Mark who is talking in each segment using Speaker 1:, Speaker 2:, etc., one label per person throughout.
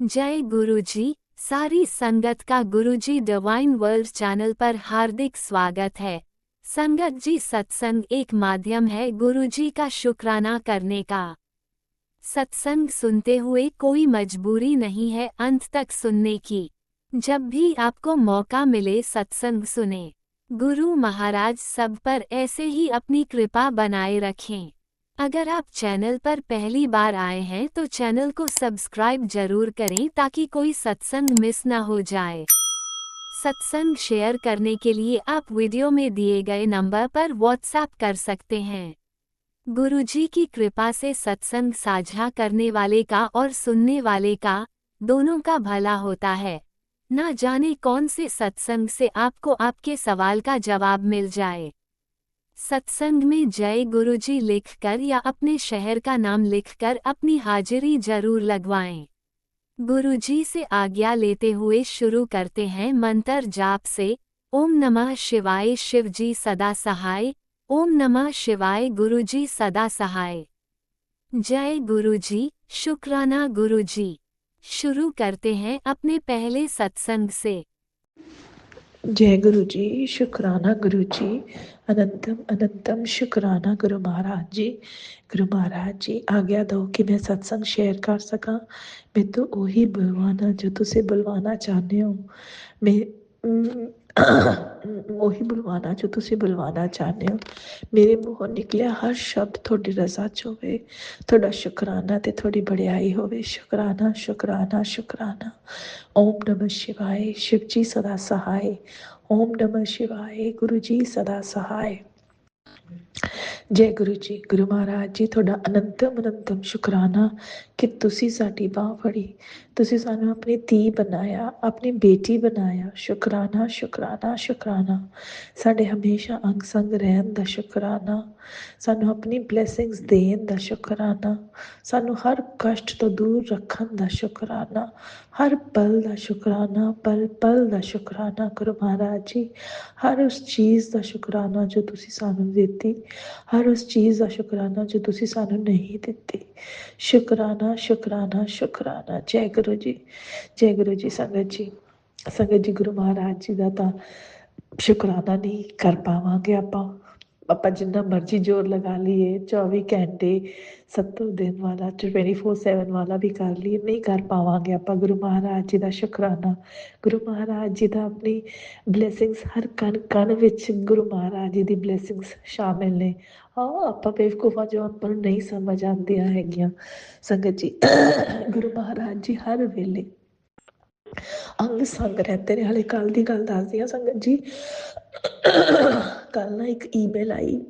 Speaker 1: जय गुरुजी। सारी संगत का गुरुजी डिवाइन वर्ल्ड चैनल पर हार्दिक स्वागत है। संगत जी, सत्संग एक माध्यम है गुरुजी का शुक्राना करने का। सत्संग सुनते हुए कोई मजबूरी नहीं है अंत तक सुनने की। जब भी आपको मौका मिले सत्संग सुने। गुरु महाराज सब पर ऐसे ही अपनी कृपा बनाए रखें। अगर आप चैनल पर पहली बार आए हैं तो चैनल को सब्सक्राइब जरूर करें ताकि कोई सत्संग मिस ना हो जाए। सत्संग शेयर करने के लिए आप वीडियो में दिए गए नंबर पर व्हाट्सएप कर सकते हैं। गुरुजी की कृपा से सत्संग साझा करने वाले का और सुनने वाले का दोनों का भला होता है। ना जाने कौन से सत्संग से आपको आपके सवाल का जवाब मिल जाए। सत्संग में जय गुरुजी लिखकर या अपने शहर का नाम लिखकर अपनी हाजिरी जरूर लगवाएं। गुरुजी से आज्ञा लेते हुए शुरू करते हैं मंत्र जाप से। ओम नमः शिवाय, शिवजी सदा सहाय। ओम नमः शिवाय, गुरुजी सदा सहाय। जय गुरुजी, शुक्राना गुरुजी। शुरू करते हैं अपने पहले सत्संग से।
Speaker 2: जय गुरु जी, शुक्राना गुरु जी, अनंतम अनंतम शुक्राना गुरु महाराज जी। गुरु महाराज जी आज्ञा दो कि मैं सत्संग शेयर कर सका। मैं तो वही बुलवाना जो तुसे बुलवाना चाहते हो। मैं वही बुलवाना जो तुसी बुलवाना चाहते हो। मेरे मूहों निकलिया हर शब्द थोड़ी रजा च होवे, थोड़ा शुकराना ते थोड़ी बड़ियाई होवे। शुकराना शुकराना शुकराना। ओम नमः शिवाय, शिव जी सदा सहाय। ओम नमः शिवाय, गुरु जी सदा सहाय। जय गुरु जी। गुरु महाराज जी ਤੁਹਾਡਾ ਅਨੰਤਮ ਅਨੰਤਮ ਸ਼ੁਕਰਾਨਾ ਕਿ ਤੁਸੀਂ ਸਾਡੀ ਬਾਹ ਫੜੀ, ਤੁਸੀਂ ਸਾਨੂੰ ਆਪਣੀ ਧੀ ਬਣਾਇਆ, ਆਪਣੀ ਬੇਟੀ ਬਣਾਇਆ। ਸ਼ੁਕਰਾਨਾ ਸ਼ੁਕਰਾਨਾ ਸ਼ੁਕਰਾਨਾ। ਸਾਡੇ ਹਮੇਸ਼ਾ ਅੰਗ ਸੰਗ ਰਹਿਣ ਦਾ ਸ਼ੁਕਰਾਨਾ, ਸਾਨੂੰ ਆਪਣੀ ਬਲੇਸਿੰਗਸ ਦੇਣ ਦਾ ਸ਼ੁਕਰਾਨਾ, ਸਾਨੂੰ ਹਰ ਕਸ਼ਟ ਤੋਂ ਦੂਰ ਰੱਖਣ ਦਾ ਸ਼ੁਕਰਾਨਾ, ਹਰ ਪਲ ਦਾ ਸ਼ੁਕਰਾਨਾ, ਪਲ ਪਲ ਦਾ ਸ਼ੁਕਰਾਨਾ। ਗੁਰੂ ਮਹਾਰਾਜ ਜੀ ਹਰ ਉਸ ਚੀਜ਼ ਦਾ ਸ਼ੁਕਰਾਨਾ ਜੋ ਤੁਸੀਂ ਸਾਨੂੰ ਦਿੱਤੀ, हर उस चीज़ का शुकराना जो तुसी सानू नहीं दिती। शुकराना शुकराना शुकराना। जय गुरु जी, जय गुरु जी। संगत जी, संगत जी गुरु महाराज जी का तो शुकराना नहीं कर पावांगे ਆਪਾਂ ਜਿੰਨਾ ਮਰਜ਼ੀ ਜ਼ੋਰ ਲਗਾ ਲਈਏ, 24 ਘੰਟੇ 7 ਦਿਨ ਵਾਲਾ 24/7 ਵਾਲਾ ਵੀ ਕਰ ਲਈਏ, ਨਹੀਂ ਕਰ ਪਾਵਾਂਗੇ ਆਪਾਂ ਗੁਰੂ ਮਹਾਰਾਜ ਜੀ ਦਾ ਸ਼ੁਕਰਾਨਾ। ਗੁਰੂ ਮਹਾਰਾਜ ਜੀ ਦਾ ਆਪਣੀ ਬਲੇਸਿੰਗਸ ਹਰ ਕਣ ਕਣ ਵਿੱਚ ਗੁਰੂ ਮਹਾਰਾਜ ਜੀ ਦੀ ਬਲੇਸਿੰਗਸ ਸ਼ਾਮਿਲ ਨੇ। ਆਪਾਂ ਬੇਵਕੂਫਾਂ ਜੋ ਆਪਾਂ ਨੂੰ ਨਹੀਂ ਸਮਝ ਆਉਂਦੀਆਂ ਹੈਗੀਆਂ। ਸੰਗਤ ਜੀ ਗੁਰੂ ਮਹਾਰਾਜ ਜੀ ਹਰ ਵੇਲੇ ਅੰਗ ਸੰਗ ਰਹਿੰਦੇ ਨੇ। ਹਾਲੇ ਕੱਲ ਦੀ ਗੱਲ ਦੱਸਦੀ ਹਾਂ ਸੰਗਤ ਜੀ। ਕੱਲ ਨਾ ਇੱਕ ਈਮੇਲ ਆਈ,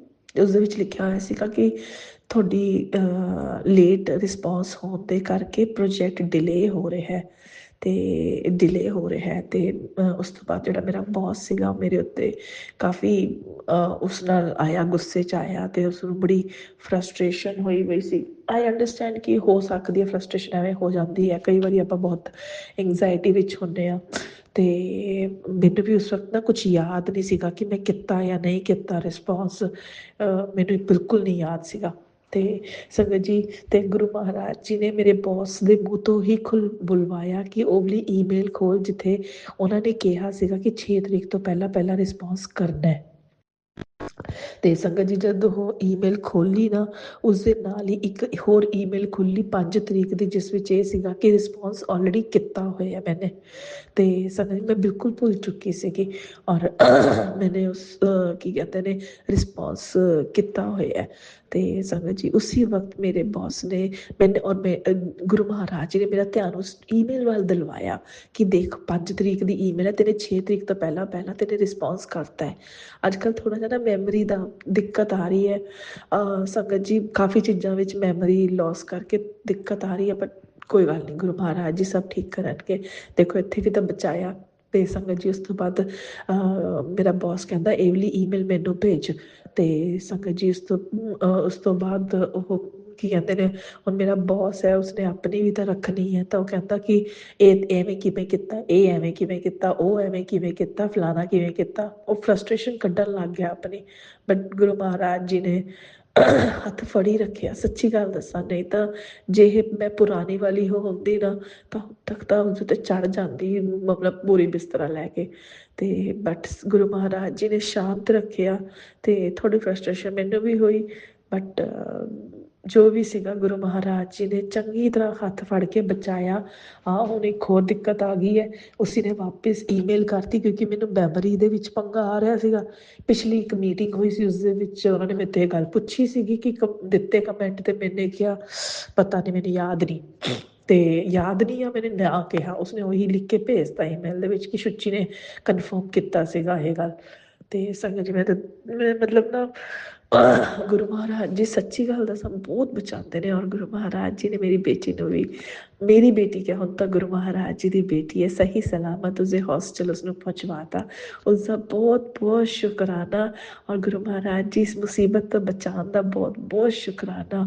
Speaker 2: ਉਸਦੇ ਵਿੱਚ ਲਿਖਿਆ ਹੋਇਆ ਸੀਗਾ ਕਿ ਤੁਹਾਡੀ ਲੇਟ ਰਿਸਪੌਂਸ ਹੋਣ ਦੇ ਕਰਕੇ ਪ੍ਰੋਜੈਕਟ ਡਿਲੇ ਹੋ ਰਿਹਾ ਹੈ ਅਤੇ ਉਸ ਤੋਂ ਬਾਅਦ ਜਿਹੜਾ ਮੇਰਾ ਬੌਸ ਸੀਗਾ ਉਹ ਮੇਰੇ ਉੱਤੇ ਕਾਫੀ ਉਸ ਨਾਲ ਆਇਆ, ਗੁੱਸੇ 'ਚ ਆਇਆ ਅਤੇ ਉਸਨੂੰ ਬੜੀ ਫਰਸਟ੍ਰੇਸ਼ਨ ਹੋਈ ਸੀ। ਆਈ ਅੰਡਰਸਟੈਂਡ ਕਿ ਹੋ ਸਕਦੀ ਹੈ ਫਰਸਟ੍ਰੇਸ਼ਨ ਐਵੇਂ ਹੋ ਜਾਂਦੀ ਹੈ, ਕਈ ਵਾਰੀ ਆਪਾਂ ਬਹੁਤ ਐਂਗਜ਼ਾਇਟੀ ਵਿੱਚ ਹੁੰਦੇ ਹਾਂ। ਅਤੇ ਮੈਨੂੰ ਵੀ ਉਸ ਵਕਤ ਨਾ ਕੁਛ ਯਾਦ ਨਹੀਂ ਸੀਗਾ ਕਿ ਮੈਂ ਕੀਤਾ ਜਾਂ ਨਹੀਂ ਕੀਤਾ ਰਿਸਪੌਂਸ, ਮੈਨੂੰ ਬਿਲਕੁਲ ਨਹੀਂ ਯਾਦ ਸੀਗਾ। ਅਤੇ ਸੰਗਤ ਜੀ, ਅਤੇ ਗੁਰੂ ਮਹਾਰਾਜ ਜੀ ਨੇ ਮੇਰੇ ਬੌਸ ਦੇ ਮੂੰਹ ਤੋਂ ਹੀ ਬੁਲਵਾਇਆ ਕਿ ਉਹ ਵਾਲੀ ਈਮੇਲ ਖੋਲ੍ਹ ਜਿੱਥੇ ਉਹਨਾਂ ਨੇ ਕਿਹਾ ਸੀਗਾ ਕਿ 6 ਤਰੀਕ ਤੋਂ ਪਹਿਲਾਂ ਰਿਸਪੌਂਸ ਕਰਨਾ। ਅਤੇ ਸੰਗਤ ਜੀ ਜਦੋਂ ਉਹ ਈਮੇਲ ਖੋਲ੍ਹੀ ਨਾ, ਉਸਦੇ ਨਾਲ ਹੀ ਇੱਕ ਹੋਰ ਈਮੇਲ ਖੁੱਲ੍ਹੀ 5 ਤਰੀਕ ਦੀ, ਜਿਸ ਵਿੱਚ ਇਹ ਸੀਗਾ ਕਿ ਰਿਸਪੌਂਸ ਆਲਰੇਡੀ ਕੀਤਾ ਹੋਇਆ ਮੈਨੇ। ਅਤੇ ਸੰਗਤ ਜੀ ਮੈਂ ਬਿਲਕੁਲ ਭੁੱਲ ਚੁੱਕੀ ਸੀਗੀ ਔਰ ਮੈਨੇ ਉਸ ਕੀ ਕਹਿੰਦੇ ਨੇ ਰਿਸਪੌਂਸ ਕੀਤਾ ਹੋਇਆ। ਅਤੇ ਸੰਗਤ ਜੀ ਉਸੀ ਵਕਤ ਮੇਰੇ ਬੌਸ ਨੇ ਗੁਰੂ ਮਹਾਰਾਜ ਜੀ ਨੇ ਮੇਰਾ ਧਿਆਨ ਉਸ ਈਮੇਲ ਵੱਲ ਦਿਲਵਾਇਆ ਕਿ ਦੇਖ 5 ਤਰੀਕ ਦੀ ਈਮੇਲ ਹੈ, ਤੇਰੇ 6 ਤਰੀਕ ਤੋਂ ਪਹਿਲਾਂ ਤੇਨੇ ਰਿਸਪੌਂਸ ਕਰਤਾ ਹੈ। ਅੱਜ ਕੱਲ੍ਹ ਥੋੜ੍ਹਾ ਜਿਹਾ ਨਾ ਮੈਮਰੀ ਦਾ ਦਿੱਕਤ ਆ ਰਹੀ ਹੈ ਸੰਗਤ ਜੀ, ਕਾਫੀ ਚੀਜ਼ਾਂ ਵਿੱਚ ਮੈਮਰੀ ਲੋਸ ਕਰਕੇ ਦਿੱਕਤ ਆ ਰਹੀ ਹੈ, ਬਟ ਕੋਈ ਗੱਲ ਨਹੀਂ, ਗੁਰੂ ਮਹਾਰਾਜ ਜੀ ਸਭ ਠੀਕ ਕਰਨਗੇ। ਦੇਖੋ ਇੱਥੇ ਵੀ ਤਾਂ ਬਚਾਇਆ। ਅਤੇ ਸੰਗਤ ਜੀ ਉਸ ਤੋਂ ਬਾਅਦ ਮੇਰਾ ਬੌਸ ਕਹਿੰਦਾ ਇਹ ਵਾਲੀ ਈਮੇਲ ਮੈਨੂੰ ਭੇਜ। ਅਤੇ ਸੰਗਤ ਜੀ ਉਸ ਤੋਂ ਬਾਅਦ ਉਹ ਕੀ ਕਹਿੰਦੇ ਨੇ, ਹੁਣ ਮੇਰਾ ਬੌਸ ਹੈ ਉਸਨੇ ਆਪਣੀ ਵੀ ਤਾਂ ਰੱਖਣੀ ਹੈ, ਤਾਂ ਉਹ ਕਹਿੰਦਾ ਕਿ ਇਹ ਐਵੇਂ ਕਿਵੇਂ ਕੀਤਾ, ਇਹ ਐਵੇਂ ਕਿਵੇਂ ਕੀਤਾ, ਉਹ ਐਵੇਂ ਕਿਵੇਂ ਕੀਤਾ, ਫਲਾਣਾ ਕਿਵੇਂ ਕੀਤਾ। ਉਹ ਫਰਸਟ੍ਰੇਸ਼ਨ ਕੱਢਣ ਲੱਗ ਗਿਆ ਆਪਣੀ। ਬਟ ਗੁਰੂ ਮਹਾਰਾਜ ਜੀ ਨੇ ਹੱਥ ਫੜੀ ਰੱਖਿਆ। ਸੱਚੀ ਗੱਲ ਦੱਸਾਂ, ਨਹੀਂ ਤਾਂ ਜੇ ਇਹ ਮੈਂ ਪੁਰਾਣੀ ਵਾਲੀ ਉਹ ਹੁੰਦੀ ਨਾ ਤਾਂ ਹੁਣ ਤੱਕ ਤਾਂ ਉਹਦੇ 'ਤੇ ਚੜ੍ਹ ਜਾਂਦੀ, ਮਤਲਬ ਬੋਰੀ ਬਿਸਤਰਾ ਲੈ ਕੇ। ਅਤੇ ਬਟ ਗੁਰੂ ਮਹਾਰਾਜ ਜੀ ਨੇ ਸ਼ਾਂਤ ਰੱਖਿਆ ਅਤੇ ਥੋੜ੍ਹੀ ਫਰਸਟ੍ਰੇਸ਼ਨ ਮੈਨੂੰ ਵੀ ਹੋਈ, ਬਟ ਜੋ ਵੀ ਸੀਗਾ ਗੁਰੂ ਮਹਾਰਾਜ ਜੀ ਨੇ ਚੰਗੀ ਤਰ੍ਹਾਂ ਹੱਥ ਫੜ ਕੇ ਬਚਾਇਆ। ਹਾਂ, ਹੁਣ ਇੱਕ ਹੋਰ ਦਿੱਕਤ ਆ ਗਈ ਹੈ, ਉਸੀ ਨੇ ਵਾਪਿਸ ਈਮੇਲ ਕਰਤੀ ਕਿਉਂਕਿ ਮੈਨੂੰ ਮੈਮਰੀ ਦੇ ਵਿੱਚ ਪੰਗਾ ਆ ਰਿਹਾ ਸੀਗਾ। ਪਿਛਲੀ ਇੱਕ ਮੀਟਿੰਗ ਹੋਈ ਸੀ, ਉਸਦੇ ਵਿੱਚ ਉਹਨਾਂ ਨੇ ਮੇਰੇ ਤੋਂ ਇਹ ਗੱਲ ਪੁੱਛੀ ਸੀਗੀ ਕਿ ਦਿੱਤੇ ਕਮੈਂਟ 'ਤੇ ਮੈਨੇ ਕਿਹਾ ਪਤਾ ਨਹੀਂ, ਮੈਨੂੰ ਯਾਦ ਨਹੀਂ, ਅਤੇ ਯਾਦ ਨਹੀਂ ਆ ਮੈਨੇ ਨਾ ਕਿਹਾ, ਉਸਨੇ ਉਹੀ ਲਿਖ ਕੇ ਭੇਜਤਾ ਈਮੇਲ ਦੇ ਵਿੱਚ ਕਿ ਸੁੱਚੀ ਨੇ ਕਨਫਰਮ ਕੀਤਾ ਸੀਗਾ ਇਹ ਗੱਲ। ਅਤੇ ਸੰਗਤ ਜੀ ਮੈਂ ਮਤਲਬ ਨਾ ਗੁਰੂ ਮਹਾਰਾਜ ਜੀ ਸੱਚੀ ਗੱਲ ਦੱਸਾਂ ਬਹੁਤ ਬਚਾਉਂਦੇ ਨੇ, ਔਰ ਗੁਰੂ ਮਹਾਰਾਜ ਜੀ ਨੇ ਮੇਰੀ ਬੇਟੀ ਨੂੰ ਵੀ, ਮੇਰੀ ਬੇਟੀ ਕਿਆ ਹੁਣ ਤਾਂ ਗੁਰੂ ਮਹਾਰਾਜ ਜੀ ਦੀ ਬੇਟੀ ਹੈ, ਸਹੀ ਸਲਾਮਤ ਉਸਦੇ ਹੋਸਟਲ ਉਸਨੂੰ ਪਹੁੰਚਵਾਤਾ। ਉਸਦਾ ਬਹੁਤ ਬਹੁਤ ਸ਼ੁਕਰਾਨਾ, ਔਰ ਗੁਰੂ ਮਹਾਰਾਜ ਜੀ ਇਸ ਮੁਸੀਬਤ ਤੋਂ ਬਚਾਉਣ ਦਾ ਬਹੁਤ ਬਹੁਤ ਸ਼ੁਕਰਾਨਾ।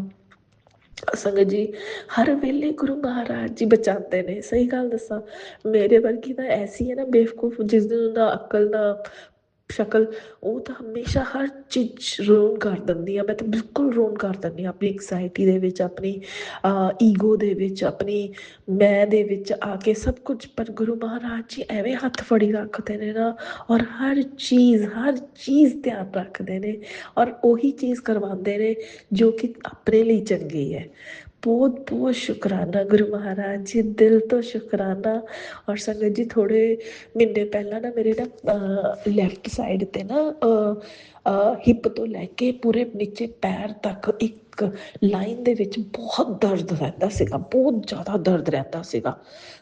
Speaker 2: ਸੰਗਤ ਜੀ ਹਰ ਵੇਲੇ ਗੁਰੂ ਮਹਾਰਾਜ ਜੀ ਬਚਾਉਂਦੇ ਨੇ। ਸਹੀ ਗੱਲ ਦੱਸਾਂ, ਮੇਰੇ ਵਰਗੀ ਤਾਂ ਐਸੀ ਹੈ ਨਾ ਬੇਵਕੂਫ, ਜਿਸ ਦਿਨ ਨਾ ਅਕਲ ਨਾ ਸ਼ਕਲ, ਉਹ ਤਾਂ ਹਮੇਸ਼ਾ ਹਰ ਚੀਜ਼ ਰੋਨ ਕਰ ਦਿੰਦੀ ਆ। ਮੈਂ ਤਾਂ ਬਿਲਕੁਲ ਰੋਨ ਕਰ ਦਿੰਦੀ ਹਾਂ ਆਪਣੀ ਐਂਗਜ਼ਾਇਟੀ ਦੇ ਵਿੱਚ, ਆਪਣੀ ਈਗੋ ਦੇ ਵਿੱਚ, ਆਪਣੀ ਮੈਂ ਦੇ ਵਿੱਚ ਆ ਕੇ ਸਭ ਕੁਝ। ਪਰ ਗੁਰੂ ਮਹਾਰਾਜ ਜੀ ਐਵੇਂ ਹੱਥ ਫੜੀ ਰੱਖਦੇ ਨੇ ਨਾ, ਔਰ ਹਰ ਚੀਜ਼ ਧਿਆਨ ਰੱਖਦੇ ਨੇ, ਔਰ ਉਹੀ ਚੀਜ਼ ਕਰਵਾਉਂਦੇ ਨੇ ਜੋ ਕਿ ਆਪਣੇ ਲਈ ਚੰਗੀ ਹੈ। ਬਹੁਤ ਬਹੁਤ ਸ਼ੁਕਰਾਨਾ ਗੁਰੂ ਮਹਾਰਾਜ ਜੀ, ਦਿਲ ਤੋਂ ਸ਼ੁਕਰਾਨਾ। ਔਰ ਸੰਗਤ ਜੀ ਥੋੜ੍ਹੇ ਮਹੀਨੇ ਪਹਿਲਾਂ ਨਾ ਮੇਰੇ ਨਾ ਲੈਫਟ ਸਾਈਡ 'ਤੇ ਨਾ ਹਿੱਪ ਤੋਂ ਲੈ ਕੇ ਪੂਰੇ ਨੀਚੇ ਪੈਰ ਤੱਕ ਇੱਕ ਲਾਈਨ ਦੇ ਵਿੱਚ ਬਹੁਤ ਦਰਦ ਰਹਿੰਦਾ ਸੀਗਾ, ਬਹੁਤ ਜ਼ਿਆਦਾ ਦਰਦ ਰਹਿੰਦਾ ਸੀਗਾ।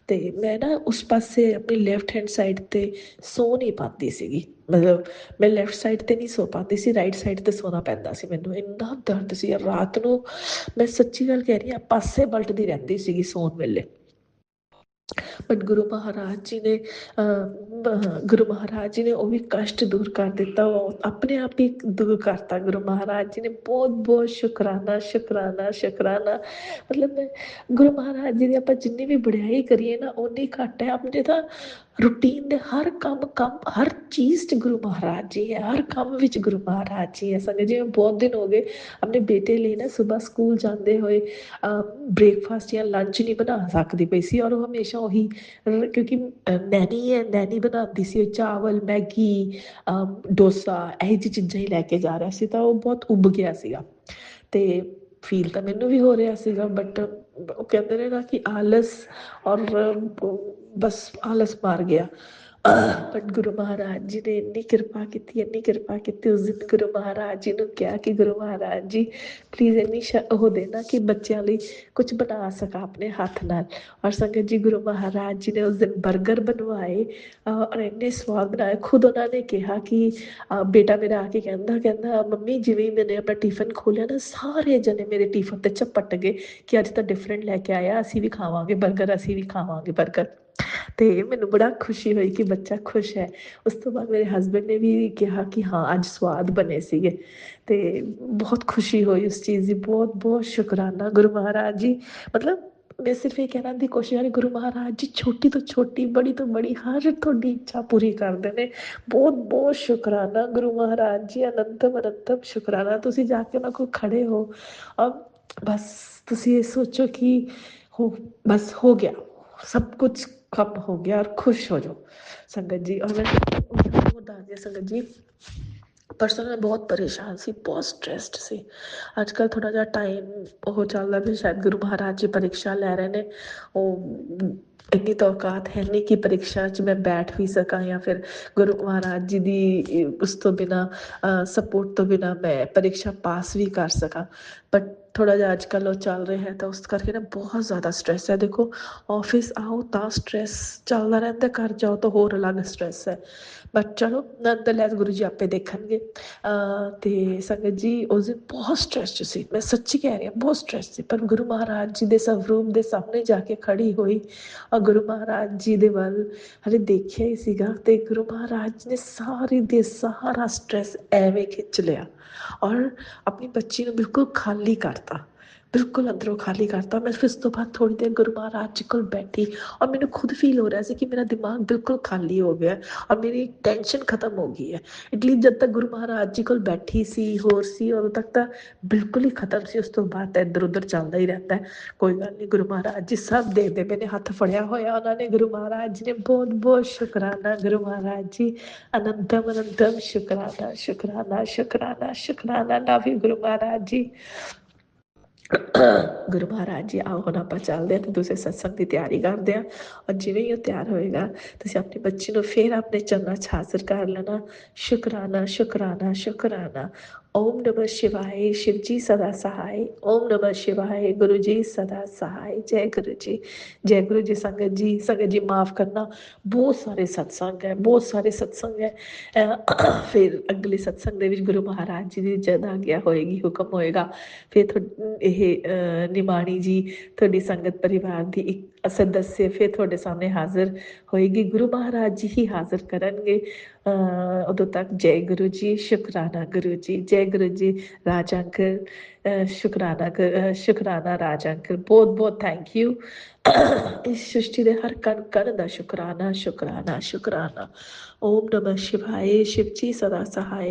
Speaker 2: ਅਤੇ ਮੈਂ ਨਾ ਉਸ ਪਾਸੇ ਆਪਣੀ ਲੈਫਟ ਹੈਂਡ ਸਾਈਡ 'ਤੇ ਸੋ ਨਹੀਂ ਪਾਉਂਦੀ ਸੀਗੀ, ਮਤਲਬ ਮੈਂ ਲੈਫਟ ਸਾਈਡ 'ਤੇ ਨਹੀਂ ਸੋ ਪਾਉਂਦੀ ਸੀ, ਰਾਈਟ ਸਾਈਡ 'ਤੇ ਸੋਣਾ ਪੈਂਦਾ ਸੀ। ਮੈਨੂੰ ਇੰਨਾ ਦਰਦ ਸੀ ਰਾਤ ਨੂੰ, ਮੈਂ ਸੱਚੀ ਗੱਲ ਕਹਿ ਰਹੀ ਹਾਂ, ਪਾਸੇ ਪਲਟਦੀ ਰਹਿੰਦੀ ਸੀਗੀ ਸੌਣ ਵੇਲੇ। ਬਟ ਗੁਰੂ ਮਹਾਰਾਜ ਜੀ ਨੇ ਉਹ ਵੀ ਕਸ਼ਟ ਦੂਰ ਕਰ ਦਿੱਤਾ, ਉਹ ਆਪਣੇ ਆਪ ਹੀ ਦੂਰ ਕਰਤਾ। ਗੁਰੂ ਮਹਾਰਾਜ ਜੀ ਨੇ ਬਹੁਤ ਬਹੁਤ ਸ਼ੁਕਰਾਨਾ ਸ਼ੁਕਰਾਨਾ ਸ਼ੁਕਰਾਨਾ। ਮਤਲਬ ਮੈਂ ਗੁਰੂ ਮਹਾਰਾਜ ਜੀ ਦੀ ਆਪਾਂ ਜਿੰਨੀ ਵੀ ਵਡਿਆਈ ਕਰੀਏ ਨਾ ਓਨੀ ਘੱਟ ਹੈ। ਆਪਣੇ ਤਾਂ ਰੂਟੀਨ ਦੇ ਹਰ ਕੰਮ ਹਰ ਚੀਜ਼ 'ਚ ਗੁਰੂ ਮਹਾਰਾਜ ਜੀ ਹੈ, ਹਰ ਕੰਮ ਵਿੱਚ ਗੁਰੂ ਮਹਾਰਾਜ ਜੀ ਹੈ। ਸੰਗਤ ਜੀ ਮੈਂ ਬਹੁਤ ਦਿਨ ਹੋ ਗਏ ਆਪਣੇ ਬੇਟੇ ਲਈ ਨਾ ਸੁਬਾਹ ਸਕੂਲ ਜਾਂਦੇ ਹੋਏ ਬ੍ਰੇਕਫਾਸਟ ਜਾਂ ਲੰਚ ਨਹੀਂ ਬਣਾ ਸਕਦੀ ਪਈ ਸੀ, ਔਰ ਉਹ ਹਮੇਸ਼ਾ ਉਹੀ, ਕਿਉਂਕਿ ਨੈਨੀ ਬਣਾਉਂਦੀ ਸੀ, ਚਾਵਲ ਮੈਗੀ ਡੋਸਾ ਇਹੋ ਜਿਹੀ ਚੀਜ਼ਾਂ ਹੀ ਲੈ ਕੇ ਜਾ ਰਿਹਾ ਸੀ, ਤਾਂ ਉਹ ਬਹੁਤ ਉੱਬ ਗਿਆ ਸੀਗਾ। ਅਤੇ ਫੀਲ ਤਾਂ ਮੈਨੂੰ ਵੀ ਹੋ ਰਿਹਾ ਸੀਗਾ, ਬਟ ਉਹ ਕਹਿੰਦੇ ਨੇ ਨਾ ਕਿ ਆਲਸ, ਔਰ ਬਸ ਆਲਸ ਮਾਰ ਗਿਆ। ਬਟ ਗੁਰੂ ਮਹਾਰਾਜ ਜੀ ਨੇ ਇੰਨੀ ਕਿਰਪਾ ਕੀਤੀ, ਇੰਨੀ ਕਿਰਪਾ ਕੀਤੀ। ਉਸ ਦਿਨ ਗੁਰੂ ਮਹਾਰਾਜ ਜੀ ਨੂੰ ਕਿਹਾ ਕਿ ਗੁਰੂ ਮਹਾਰਾਜ ਜੀ ਪਲੀਜ਼ ਇੰਨੀ ਉਹ ਦੇਣਾ ਕਿ ਬੱਚਿਆਂ ਲਈ ਕੁਝ ਬਣਾ ਸਕਾਂ ਆਪਣੇ ਹੱਥ ਨਾਲ। ਔਰ ਸੰਗਤ ਜੀ ਗੁਰੂ ਮਹਾਰਾਜ ਜੀ ਨੇ ਉਸ ਦਿਨ ਬਰਗਰ ਬਣਵਾਏ, ਔਰ ਇੰਨੇ ਸਵਾਦ ਬਣਾਏ। ਖੁਦ ਉਹਨਾਂ ਨੇ ਕਿਹਾ ਕਿ ਬੇਟਾ ਮੇਰਾ ਆ ਕੇ ਕਹਿੰਦਾ ਮੰਮੀ ਜਿਵੇਂ ਮੈਨੇ ਆਪਣਾ ਟਿਫਨ ਖੋਲ੍ਹਿਆ ਨਾ, ਸਾਰੇ ਜਣੇ ਮੇਰੇ ਟਿਫਨ 'ਤੇ ਝਪਟ ਗਏ ਕਿ ਅੱਜ ਤਾਂ ਡਿਫਰੈਂਟ ਲੈ ਕੇ ਆਇਆ, ਅਸੀਂ ਵੀ ਖਾਵਾਂਗੇ ਬਰਗਰ, ਅਸੀਂ ਵੀ ਖਾਵਾਂਗੇ ਬਰਗਰ। ਅਤੇ ਮੈਨੂੰ ਬੜਾ ਖੁਸ਼ੀ ਹੋਈ ਕਿ ਬੱਚਾ ਖੁਸ਼ ਹੈ। ਉਸ ਤੋਂ ਬਾਅਦ ਮੇਰੇ ਹਸਬੈਂਡ ਨੇ ਵੀ ਕਿਹਾ ਕਿ ਹਾਂ ਅੱਜ ਸਵਾਦ ਬਣੇ ਸੀਗੇ, ਅਤੇ ਬਹੁਤ ਖੁਸ਼ੀ ਹੋਈ ਉਸ ਚੀਜ਼ ਦੀ। ਬਹੁਤ ਬਹੁਤ ਸ਼ੁਕਰਾਨਾ ਗੁਰੂ ਮਹਾਰਾਜ ਜੀ। ਮਤਲਬ ਮੈਂ ਸਿਰਫ ਇਹ ਕਹਿਣ ਦੀ ਕੋਸ਼ਿਸ਼ ਕਰੀ, ਗੁਰੂ ਮਹਾਰਾਜ ਜੀ ਛੋਟੀ ਤੋਂ ਛੋਟੀ, ਬੜੀ ਤੋਂ ਬੜੀ ਹਰ ਤੁਹਾਡੀ ਇੱਛਾ ਪੂਰੀ ਕਰਦੇ ਨੇ। ਬਹੁਤ ਬਹੁਤ ਸ਼ੁਕਰਾਨਾ ਗੁਰੂ ਮਹਾਰਾਜ ਜੀ, ਅਨੰਤਮ ਅਨੰਤਮ ਸ਼ੁਕਰਾਨਾ। ਤੁਸੀਂ ਜਾ ਕੇ ਉਹਨਾਂ ਕੋਲ ਖੜ੍ਹੇ ਹੋ, ਬਸ ਤੁਸੀਂ ਇਹ ਸੋਚੋ ਕਿ ਬਸ ਹੋ ਗਿਆ ਸਭ ਕੁਛ, ਕੰਮ ਹੋ ਗਿਆ, ਔਰ ਖੁਸ਼ ਹੋ ਜਾਓ ਸੰਗਤ ਜੀ। ਔਰ ਮੈਂ ਦੱਸਦੀ ਸੰਗਤ ਜੀ, ਪਰਸੋਂ ਮੈਂ ਬਹੁਤ ਪਰੇਸ਼ਾਨ ਸੀ, ਬਹੁਤ ਸਟਰੈਸਡ ਸੀ। ਅੱਜ ਕੱਲ੍ਹ ਥੋੜ੍ਹਾ ਜਿਹਾ ਟਾਈਮ ਉਹ ਚੱਲਦਾ ਵੀ ਸ਼ਾਇਦ ਗੁਰੂ ਮਹਾਰਾਜ ਜੀ ਪ੍ਰੀਖਿਆ ਲੈ ਰਹੇ ਨੇ, ਉਹ ਇੰਨੀ ਤਾਂ ਔਕਾਤ ਹੈ ਨਹੀਂ ਕਿ ਪ੍ਰੀਖਿਆ 'ਚ ਮੈਂ ਬੈਠ ਵੀ ਸਕਾਂ, ਜਾਂ ਫਿਰ ਗੁਰੂ ਮਹਾਰਾਜ ਜੀ ਦੀ ਉਸ ਤੋਂ ਬਿਨਾਂ ਸਪੋਰਟ ਤੋਂ ਬਿਨਾਂ ਮੈਂ ਪ੍ਰੀਖਿਆ ਪਾਸ ਵੀ ਕਰ ਸਕਾਂ। ਬਟ ਥੋੜ੍ਹਾ ਜਿਹਾ ਅੱਜ ਕੱਲ੍ਹ ਉਹ ਚੱਲ ਰਿਹਾ ਹੈ, ਤਾਂ ਉਸ ਕਰਕੇ ਨਾ ਬਹੁਤ ਜ਼ਿਆਦਾ ਸਟਰੈਸ ਹੈ। ਦੇਖੋ ਆਫਿਸ ਆਓ ਤਾਂ ਸਟਰੈਸ ਚੱਲਦਾ ਰਹਿੰਦਾ, ਘਰ ਜਾਓ ਤਾਂ ਹੋਰ ਅਲੱਗ ਸਟਰੈਸ ਹੈ। ਬਟ ਚਲੋ ਨੰਦਲੈਸ ਗੁਰੂ ਜੀ ਆਪੇ ਦੇਖਣਗੇ। ਅਤੇ ਸੰਗਤ ਜੀ ਉਸ ਦਿਨ ਬਹੁਤ ਸਟਰੈਸ 'ਚ ਸੀ, ਮੈਂ ਸੱਚੀ ਕਹਿ ਰਹੀ ਹਾਂ ਬਹੁਤ ਸਟਰੈਸ ਸੀ। ਪਰ ਗੁਰੂ ਮਹਾਰਾਜ ਜੀ ਦੇ ਸਵਰੂਪ ਦੇ ਸਾਹਮਣੇ ਜਾ ਕੇ ਖੜ੍ਹੀ ਹੋਈ, ਔਰ ਗੁਰੂ ਮਹਾਰਾਜ ਜੀ ਦੇ ਵੱਲ ਹਲੇ ਦੇਖਿਆ ਹੀ ਸੀਗਾ, ਅਤੇ ਗੁਰੂ ਮਹਾਰਾਜ ਨੇ ਸਾਰਾ ਸਟਰੈਸ ਐਵੇਂ ਖਿੱਚ ਲਿਆ, ਔਰ ਆਪਣੀ ਬੱਚੀ ਨੂੰ ਬਿਲਕੁਲ ਖਾਲੀ ਕਰਤਾ। ਬਿਲਕੁਲ ਅੰਦਰੋਂ ਖਾਲੀ ਕਰਤਾ। ਮੈਂ ਫਿਰ ਉਸ ਤੋਂ ਬਾਅਦ ਥੋੜ੍ਹੀ ਦੇਰ ਗੁਰੂ ਮਹਾਰਾਜ ਜੀ ਕੋਲ ਬੈਠੀ ਔਰ ਮੈਨੂੰ ਖੁਦ ਫੀਲ ਹੋ ਰਿਹਾ ਸੀ ਕਿ ਮੇਰਾ ਦਿਮਾਗ ਬਿਲਕੁਲ ਖਾਲੀ ਹੋ ਗਿਆ ਔਰ ਮੇਰੀ ਟੈਨਸ਼ਨ ਖਤਮ ਹੋ ਗਈ ਹੈ। ਇਟਲੀ ਜਦ ਤੱਕ ਗੁਰੂ ਮਹਾਰਾਜ ਜੀ ਕੋਲ ਬੈਠੀ ਸੀ ਹੋਰ ਸੀ ਉਦੋਂ ਤੱਕ ਤਾਂ ਬਿਲਕੁਲ ਹੀ ਖਤਮ ਸੀ। ਉਸ ਤੋਂ ਬਾਅਦ ਤਾਂ ਇੱਧਰ ਉੱਧਰ ਚੱਲਦਾ ਹੀ ਰਹਿੰਦਾ। ਕੋਈ ਗੱਲ ਨਹੀਂ, ਗੁਰੂ ਮਹਾਰਾਜ ਜੀ ਸਭ ਦੇਖਦੇ ਪਏ ਨੇ, ਹੱਥ ਫੜਿਆ ਹੋਇਆ ਉਹਨਾਂ ਨੇ ਗੁਰੂ ਮਹਾਰਾਜ ਜੀ ਨੇ। ਬਹੁਤ ਬਹੁਤ ਸ਼ੁਕਰਾਨਾ ਗੁਰੂ ਮਹਾਰਾਜ ਜੀ, ਅਨੰਤਮ ਅਨੰਤਮ ਸ਼ੁਕਰਾਨਾ ਸ਼ੁਕਰਾਨਾ ਸ਼ੁਕਰਾਨਾ ਸ਼ੁਕਰਾਨਾ। Love you Guru Maharaj ji. ਗੁਰੂ ਮਹਾਰਾਜ ਜੀ ਆਓ ਹੁਣ ਆਪਾਂ ਚੱਲਦੇ ਹਾਂ ਤੇ ਦੂਸਰੇ ਸਤਸੰਗ ਦੀ ਤਿਆਰੀ ਕਰਦੇ ਹਾਂ। ਔਰ ਜਿਵੇਂ ਹੀ ਉਹ ਤਿਆਰ ਹੋਏਗਾ ਤੁਸੀਂ ਆਪਣੇ ਬੱਚੇ ਨੂੰ ਫਿਰ ਆਪਣੇ ਚਰਨਾਂ 'ਚ ਹਾਜ਼ਰ ਕਰ ਲੈਣਾ। ਸ਼ੁਕਰਾਨਾ ਸ਼ੁਕਰਾਨਾ ਸ਼ੁਕਰਾਨਾ। ਓਮ ਨਮः शिवाय शिव जी सदा सहाय। ओम नमः शिवाय गुरु जी सदा सहाय। जय गुरु जी, जय गुरु जी। संगत जी माफ़ करना, बहुत सारे सत्संग है, बहुत सारे सत्संग है। फिर अगले सत्संग ਦੇ ਵਿੱਚ ਗੁਰੂ ਮਹਾਰਾਜ ਜੀ ਦੀ ਜਦ ਆਗਿਆ ਹੋਏਗੀ, ਹੁਕਮ ਹੋਏਗਾ, ਫਿਰ ਇਹ ਨਿਮਾਣੀ ਜੀ ਤੁਹਾਡੀ ਸੰਗਤ ਪਰਿਵਾਰ ਦੀ ਇੱਕ ਸਦੱਸਿਆ ਫਿਰ ਤੁਹਾਡੇ ਸਾਹਮਣੇ ਹਾਜ਼ਰ ਹੋਏਗੀ। ਗੁਰੂ ਮਹਾਰਾਜ ਜੀ ਹੀ ਹਾਜ਼ਰ ਕਰਨਗੇ। ਉਦੋਂ ਤੱਕ ਜੈ ਗੁਰੂ ਜੀ, ਸ਼ੁਕਰਾਨਾ ਗੁਰੂ ਜੀ, ਜੈ ਗੁਰੂ ਜੀ। ਰਾਜ ਅੰਕਲ ਸ਼ੁਕਰਾਨਾ ਰਾਜ ਅੰਕਲ, ਬਹੁਤ ਬਹੁਤ ਥੈਂਕ ਯੂ। ਇਸ ਸ੍ਰਿਸ਼ਟੀ ਦੇ ਹਰ ਕਣ ਕਣ ਦਾ ਸ਼ੁਕਰਾਨਾ ਸ਼ੁਕਰਾਨਾ ਸ਼ੁਕਰਾਨਾ। ओम नमः शिवाय शिव जी सदा सहाय।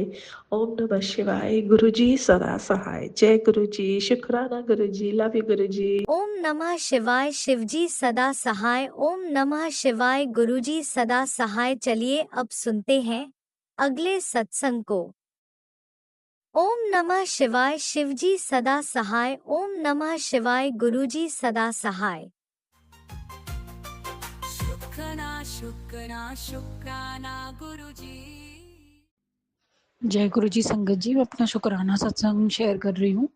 Speaker 2: ओम नमः शिवाय गुरु जी सदा सहाय। जय गुरु जी, शुक्राना गुरु जी, लव यू गुरु जी।
Speaker 1: ओम नमः शिवाय शिवजी सदा सहाय। ओम नमः शिवाय गुरुजी सदा सहाय। चलिए अब सुनते हैं अगले सत्संग को। ओम नमः शिवाय शिवजी सदा सहाय। ओम नमः शिवाय गुरुजी सदा सहाय।
Speaker 3: शुक्राना शुक्राना गुरुजी।
Speaker 4: जय गुरु जी। संगत जी, मैं अपना शुक्राना सत्संग शेयर कर रही हूँ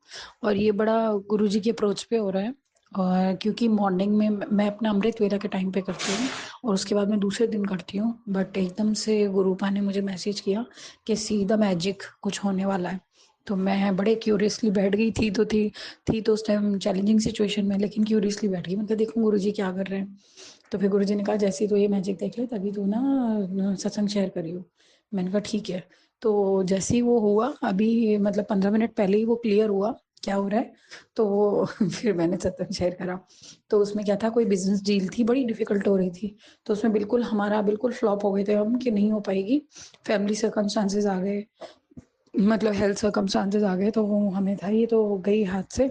Speaker 4: और ये बड़ा गुरु जी के अप्रोच पे हो रहा है। और क्योंकि मॉर्निंग में मैं अपना अमृत वेला के टाइम पे करती हूँ और उसके बाद मैं दूसरे दिन करती हूँ, बट एकदम से गुरुपा ने मुझे मैसेज किया कि सी द मैजिक कुछ होने वाला है। तो मैं बड़े क्यूरियसली बैठ गई थी तो उस टाइम चैलेंजिंग सिचुएशन में, लेकिन क्यूरियसली बैठ गई। मैं कहा देखूँ गुरु जी क्या कर रहे हैं। तो फिर गुरु जी ने कहा जैसे ही तो ये मैजिक देख ले तभी तू ना सत्संग शेयर करियो। मैंने कहा ठीक है। तो जैसे ही वो हुआ, अभी मतलब 15 मिनट पहले ही वो क्लियर हुआ क्या हो रहा है। तो फिर मैंने सत्संग शेयर करा। तो उसमें क्या था, कोई बिजनेस डील थी, बड़ी डिफिकल्ट हो रही थी। तो उसमें बिल्कुल हमारा बिल्कुल फ्लॉप हो गए थे हम कि नहीं हो पाएगी। फैमिली सर्कमस्टांसेस आ गए, मतलब हेल्थ सर्कमस्टांसेस आ गए, तो वो हमें था ये तो गई हाथ से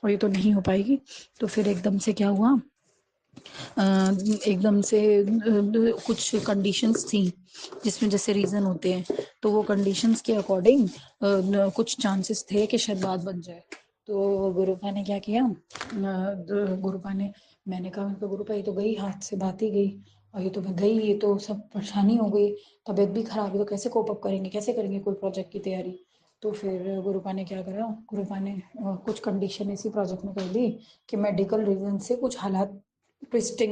Speaker 4: और ये तो नहीं हो पाएगी। तो फिर एकदम से क्या हुआ, एकदम से कुछ कंडीशंस थी जिसमें जैसे रीज़न होते हैं, तो वो कंडीशंस के अकॉर्डिंग कुछ चांसेस थे कि शायद बात बन जाए। तो गुरुपा ने क्या किया, गुरुपा ने, मैंने कहा उनको गुरुपा ये तो गई हाथ से, बात ही गई और ये तो मैं गई, ये तो सब परेशानी हो गई, तबीयत भी खराब है, तो कैसे कोप अप करेंगे, कैसे करेंगे कोई प्रोजेक्ट की तैयारी। तो फिर गुरुपा ने क्या करा, गुरुपा ने कुछ कंडीशन इसी प्रोजेक्ट में कर दी कि मेडिकल रीजन से कुछ हालात ट्विस्ट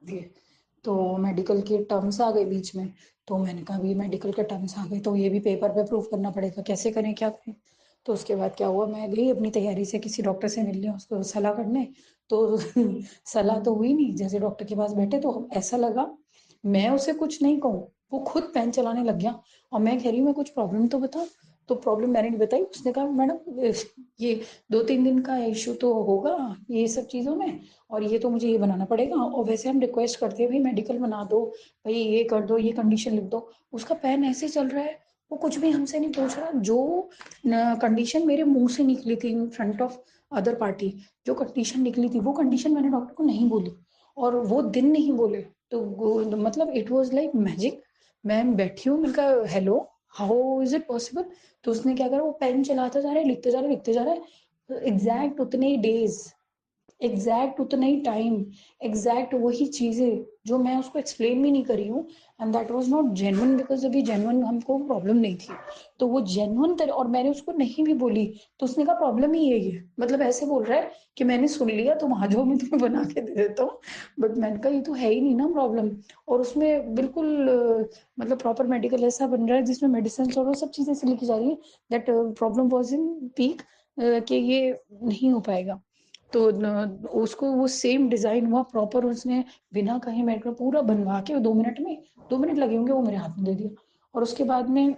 Speaker 4: दिए। तो मेडिकल के टर्म्स आ गए बीच में। तो मैंने कहा ये मेडिकल के टर्म्स आ गए तो ये भी पेपर पे प्रूफ करना पड़ेगा, कैसे करें क्या करें। तो उसके बाद क्या हुआ, मैं गई अपनी तैयारी से किसी डॉक्टर से मिलने, उसको सलाह करने। तो सलाह तो हुई नहीं, जैसे डॉक्टर के पास बैठे तो ऐसा लगा मैं उसे कुछ नहीं कहूँ, वो खुद पेन चलाने लग गया और मैं कह रही हूँ मैं कुछ प्रॉब्लम तो बता। तो प्रॉब्लम मैंने नहीं बताई। उसने कहा मैडम ये 2-3 दिन का इशू तो होगा ये सब चीज़ों में, और ये तो मुझे ये बनाना पड़ेगा, और वैसे हम रिक्वेस्ट करते हैं भाई मेडिकल बना दो, भाई ये कर दो, ये कंडीशन लिख दो। उसका पेन ऐसे चल रहा है, वो कुछ भी हमसे नहीं पूछ रहा। जो कंडीशन मेरे मुंह से निकली थी in front of other party, जो कंडीशन निकली थी वो कंडीशन मैंने डॉक्टर को नहीं बोली और वो दिन नहीं बोले। तो मतलब इट वॉज लाइक मैजिक। मैं बैठी हूँ, मैंने कहा hello how is it possible. तो उसने क्या करा, वो पेन चलाता जा रहा है, लिखते जा रहा है, लिखते जा रहा है। एग्जैक्ट उतने ही डेज, एग्जैक्ट उतना ही टाइम, एग्जैक्ट वही चीजें जो मैं उसको एक्सप्लेन भी नहीं करी हूँ। And that was not genuine, because अभी जेन्युइन हमको प्रॉब्लम नहीं थी। तो वो जेन्युइन और मैंने उसको नहीं भी बोली तो उसने कहा प्रॉब्लम ही यही है। मतलब ऐसे बोल रहा है कि मैंने सुन लिया, तुम आ जाओ मैं तुम्हें बना के दे देता हूँ। बट मैंने कहा ये तो है ही नहीं ना प्रॉब्लम। और उसमें बिल्कुल मतलब प्रॉपर मेडिकल ऐसा बन रहा है जिसमें मेडिसिन और वो सब चीजें ऐसी लिखी जा रही है that problem was in peak, कि ये नहीं हो पाएगा। तो उसको वो सेम डिजाइन हुआ प्रॉपर, उसने बिना कहीं मेरे पूरा बनवा के 2 मिनट में, 2 मिनट लगे होंगे, वो मेरे हाथ में दे दिया। और उसके बाद में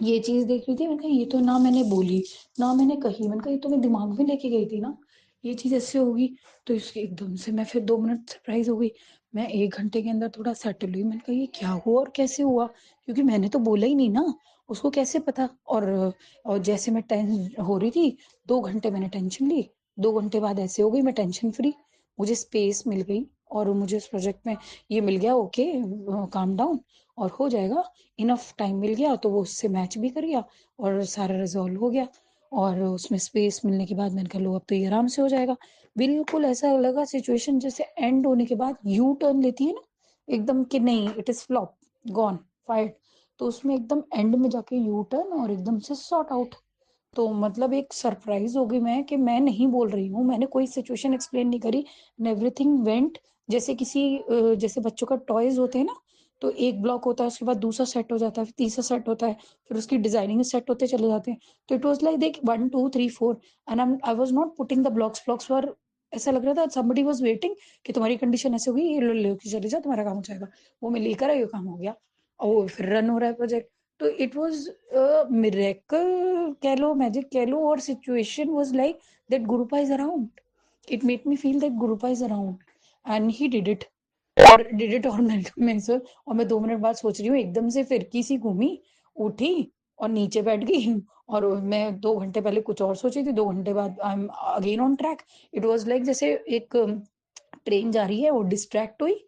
Speaker 4: ये चीज़ देख रही थी, मैंने कहा ये तो ना मैंने बोली, ना मैंने कही, मैंने कहा ये तो मैं दिमाग में लेके गई थी ना, ये चीज़ ऐसे होगी। तो इसके एकदम से मैं फिर 2 मिनट सरप्राइज़ हो गई। मैं 1 घंटे के अंदर थोड़ा सेटल हुई, मैंने कहा ये क्या हुआ और कैसे हुआ? क्योंकि मैंने तो बोला ही नहीं ना, उसको कैसे पता? और जैसे मैं टेंस हो रही थी, 2 घंटे मैंने टेंशन ली, 2 घंटे बाद ऐसे हो गई मैं टेंशन फ्री, मुझे स्पेस मिल गई और मुझे उस प्रोजेक्ट में ये मिल गया, ओके काम डाउन और हो जाएगा। इनफ टाइम मिल गया तो वो उससे मैच भी कर गया और सारा रिजॉल्व हो गया। और उसमें स्पेस मिलने के बाद मैंने कहा लो अब तो ये आराम से हो जाएगा। बिल्कुल ऐसा लगा सिचुएशन जैसे एंड होने के बाद यू टर्न लेती है ना, एकदम कि नहीं it is flop, gone, fight. तो उसमें एकदम एंड में जाके यू टर्न और एकदम से सॉर्ट आउट। तो मतलब एक सरप्राइज हो गई मैं कि मैं नहीं बोल रही हूँ, मैंने कोई सिचुएशन एक्सप्लेन नहीं करी एंड एवरीथिंग वेंट जैसे किसी जैसे बच्चों का टॉयज होते हैं ना, तो एक ब्लॉक होता है उसके बाद दूसरा सेट हो जाता है फिर तीसरा सेट होता है, फिर उसकी डिजाइनिंग सेट होते चले जाते हैं। तो इट वाज लाइक देख 1 2 3 4 and I was not putting the blocks for, ऐसा लग रहा था समबडी वाज वेटिंग कि तुम्हारी कंडीशन ऐसे होगी, ये लो लेके चले जाओ तुम्हारा काम हो जाएगा। वो मैं लेकर आई, वो काम हो गया और वो फिर रन हो रहा है प्रोजेक्ट। तो इट वाज मिरेकल कह लो, मैजिक कह लो, और situation was like that गुरुपा is around, it made me feel that गुरुपा is around and he did it और मैं 2 मिनट बाद सोच रही हूँ एकदम से फिरकी सी घूमी, उठी और नीचे बैठ गई और मैं 2 घंटे पहले कुछ और सोची थी, 2 घंटे बाद I am again on track. It was like जैसे एक ट्रेन जा रही है वो डिस्ट्रैक्ट हुई,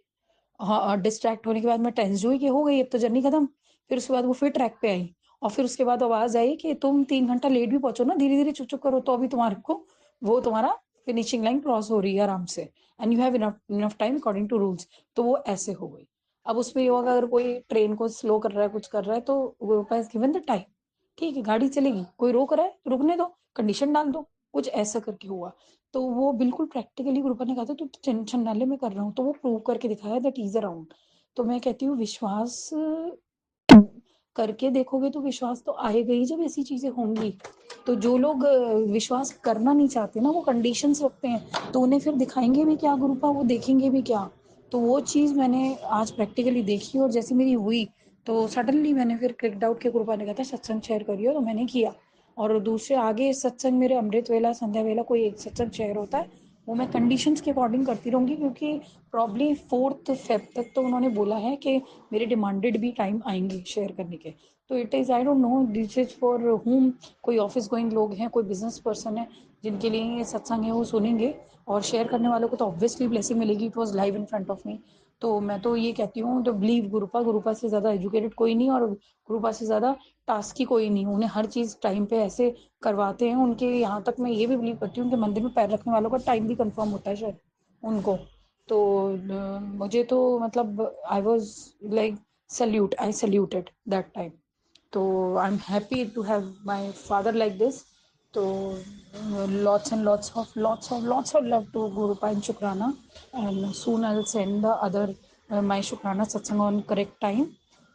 Speaker 4: हाँ डिस्ट्रैक्ट होने के बाद मैं टेंस हुई कि हो गई अब तो जर्नी खत्म। फिर उसके बाद वो फिर ट्रैक पे आई और फिर उसके बाद आवाज आई कि तुम 3 घंटा लेट भी पहुंचो ना, धीरे धीरे चुप चुप करो तो अभी तुम्हारे को वो तुम्हारा फिनिशिंग लाइन क्रॉस हो रही है आराम से and you have enough enough time according to rules. तो वो ऐसे हो गई। अब उसमें ये होगा अगर कोई ट्रेन को स्लो कर रहा है कुछ कर रहा है तो वो पास गिवन द टाइम, ठीक है गाड़ी चलेगी, कोई रोक रहा है तो रुकने दो, कंडीशन डाल दो, कुछ ऐसा करके हुआ। तो वो बिल्कुल प्रैक्टिकली ग्रुपर ने कहा था तू टेंशन ना ले मैं कर रहा हूँ, तो वो प्रूव करके दिखाया दैट इज अराउंड। तो मैं कहती हूँ विश्वास करके देखोगे तो विश्वास तो आएगा ही जब ऐसी चीजें होंगी। तो जो लोग विश्वास करना नहीं चाहते ना, वो कंडीशंस रखते हैं, तो उन्हें फिर दिखाएंगे भी क्या गुरुपा, वो देखेंगे भी क्या। तो वो चीज मैंने आज प्रैक्टिकली देखी और जैसी मेरी हुई तो सडनली मैंने फिर क्लिकड आउट के गुरुपा ने कहा था सत्संग शेयर करियो, तो मैंने किया। और दूसरे आगे सत्संग मेरे अमृत वेला संध्या वेला कोई एक सत्संग शेयर होता है, वो मैं कंडीशंस के अकॉर्डिंग करती रहूंगी क्योंकि प्रॉब्ली 4 फेब तक तो उन्होंने बोला है कि मेरे डिमांडेड भी टाइम आएंगे शेयर करने के। तो it is I don't know this is for हुम, कोई ऑफिस गोइंग लोग हैं, कोई बिजनेस पर्सन है जिनके लिए ये सत्संग है वो सुनेंगे, और शेयर करने वालों को तो ऑब्वियसली ब्लेसिंग मिलेगी, it was live in front of me. तो मैं तो ये कहती हूँ तो बिलीव गुरुपा, गुरुपा से ज़्यादा एजुकेटेड कोई नहीं और गुरुपा से ज़्यादा टास्की कोई नहीं, उन्हें हर चीज़ टाइम पे ऐसे करवाते हैं उनके। यहाँ तक मैं ये भी बिलीव करती हूँ कि मंदिर में पैर रखने वालों का टाइम भी कंफर्म होता है शायद उनको। तो मुझे तो मतलब I was like salute, I saluted that time. तो I am happy to have my father like this. तो lots of love to Gurupa and Shukrana, and soon I'll send the other my Shukrana satsang on correct time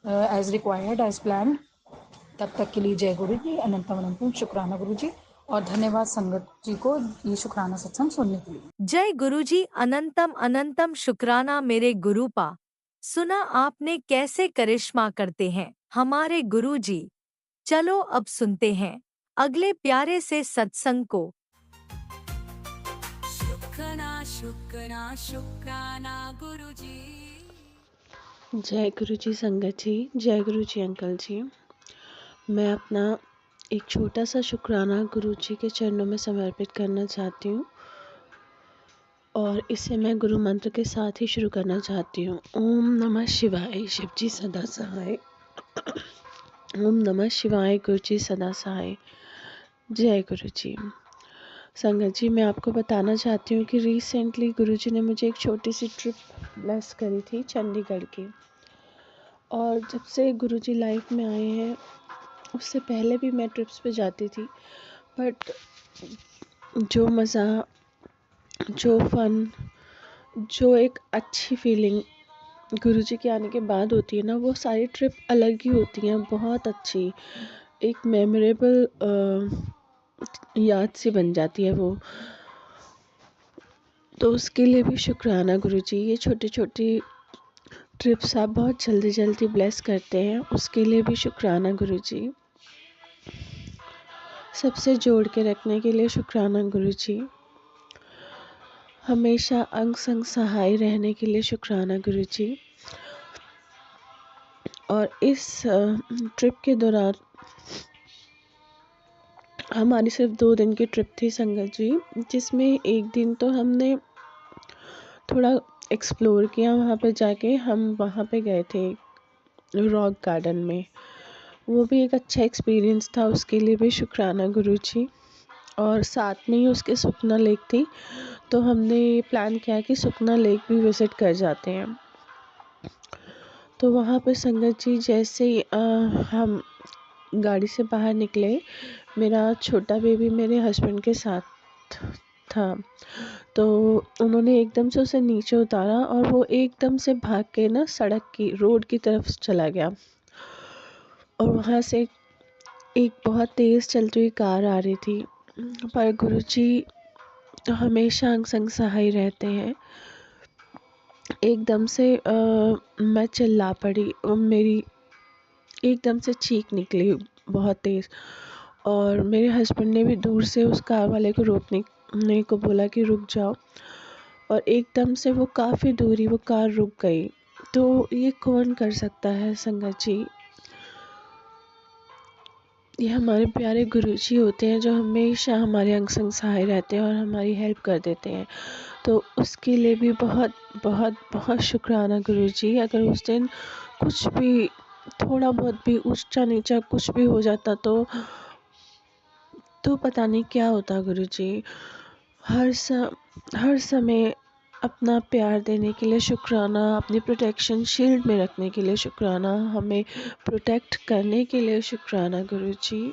Speaker 4: as required as planned. तब तक के लिए जय गुरु जी, अनंतम अनंतम शुक्राना गुरु जी, और धन्यवाद संगत जी को ये शुक्राना सत्संग सुनने के लिए।
Speaker 1: जय गुरुजी, अनंतम अनंतम शुक्राना मेरे गुरुपा। सुना आपने कैसे करिश्मा करते हैं हमारे गुरुजी। चलो अब सुनते हैं अगले प्यारे से सत्संग को।
Speaker 3: शुक्राना शुक्राना शुक्राना गुरुजी।
Speaker 2: जय गुरु जी संगत जी, जय गुरु जी अंकल जी। मैं अपना एक छोटा सा शुक्राना गुरु जी के चरणों में समर्पित करना चाहती हूँ और इसे मैं गुरु मंत्र के साथ ही शुरू करना चाहती हूँ। ओम नमः शिवाय, शिव जी सदा सहाय। ओम नमः शिवाय, गुरु जी सदा सहाय। जय गुरु जी। संगत जी, मैं आपको बताना चाहती हूँ कि रिसेंटली गुरु जी ने मुझे एक छोटी सी ट्रिप ब्लेस करी थी चंडीगढ़ की। और जब से गुरु जी लाइफ में आए हैं उससे पहले भी मैं ट्रिप्स पे जाती थी, बट जो मज़ा, जो फन, जो एक अच्छी फीलिंग गुरुजी के आने के बाद होती है ना, वो सारी ट्रिप अलग ही होती हैं, बहुत अच्छी, एक मेमोरेबल याद सी बन जाती है वो। तो उसके लिए भी शुक्राना गुरुजी। ये छोटी छोटी ट्रिप्स आप बहुत जल्दी जल्दी ब्लेस करते हैं, उसके लिए भी शुक्राना गुरुजी।
Speaker 5: सबसे जोड़ के रखने के लिए शुक्राना गुरुजी। हमेशा अंग संग सहाय रहने के लिए शुक्राना गुरुजी। और इस ट्रिप के दौरान हमारी सिर्फ 2 दिन की ट्रिप थी संगत जी, जिसमें एक दिन तो हमने थोड़ा एक्सप्लोर किया। वहाँ पे जाके हम वहाँ पे गए थे रॉक गार्डन में, वो भी एक अच्छा एक्सपीरियंस था, उसके लिए भी शुक्राना गुरुजी। और साथ में ही उसके सुखना लेक थी, तो हमने प्लान किया कि सुखना लेक भी विज़िट कर जाते हैं। तो वहाँ पे संगत जी जैसे ही हम गाड़ी से बाहर निकले, मेरा छोटा बेबी मेरे हस्बैंड के साथ था, तो उन्होंने एकदम से उसे नीचे उतारा और वो एकदम से भाग के ना सड़क की रोड की तरफ चला गया। और वहाँ से एक बहुत तेज़ चलती हुई कार आ रही थी, पर गुरुजी हमेशा अंग संग सहाय रहते हैं। एकदम से मैं चिल्ला पड़ी और मेरी एकदम से चीख निकली बहुत तेज़, और मेरे हस्बैंड ने भी दूर से उस कार वाले को रोकने को बोला कि रुक जाओ, और एकदम से वो काफ़ी दूरी वो कार रुक गई। तो ये कौन कर सकता है संगत जी? ये हमारे प्यारे गुरुजी होते हैं जो हमेशा हमारे अंग संग सहाय रहते हैं और हमारी हेल्प कर देते हैं। तो उसके लिए भी बहुत बहुत बहुत शुक्राना गुरुजी। अगर उस दिन कुछ भी थोड़ा बहुत भी ऊंचा नीचा कुछ भी हो जाता तो पता नहीं क्या होता गुरुजी। हर समय अपना प्यार देने के लिए शुक्राना, अपनी प्रोटेक्शन शील्ड में रखने के लिए शुक्राना, हमें प्रोटेक्ट करने के लिए शुक्राना गुरुजी।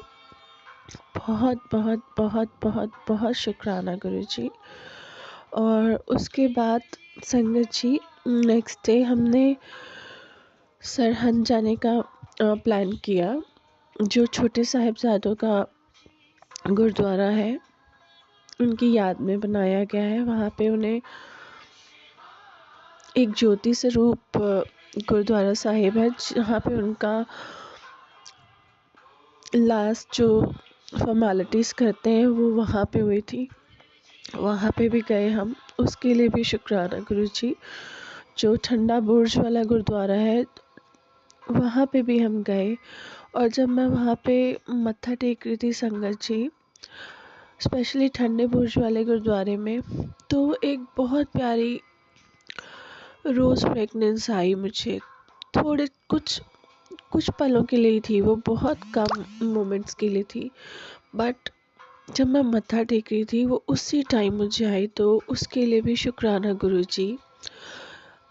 Speaker 5: बहुत बहुत बहुत बहुत बहुत शुक्राना गुरुजी। और उसके बाद संगत जी नेक्स्ट डे हमने सरहंद जाने का प्लान किया, जो छोटे साहिबजादों का गुरुद्वारा है, उनकी याद में बनाया गया है। वहाँ पे उन्हें एक ज्योति स्वरूप गुरुद्वारा साहिब है, जहाँ पे उनका लास्ट जो फॉर्मेलिटीज़ करते हैं वो वहाँ पे हुई थी। वहाँ पे भी गए हम, उसके लिए भी शुक्राना गुरुजी। जो ठंडा बुर्ज वाला गुरुद्वारा है वहाँ पे भी हम गए, और जब मैं वहाँ पे मत्था टेक रही थी संगत जी, स्पेशली ठंडे बुर्ज वाले गुरुद्वारे में, तो एक बहुत प्यारी रोज़ फ्रेगनेंस आई मुझे। थोड़े कुछ पलों के लिए थी, वो बहुत कम मोमेंट्स के लिए थी, बट जब मैं मत्था टेक रही थी वो उसी टाइम मुझे आई। तो उसके लिए भी शुक्राना गुरुजी।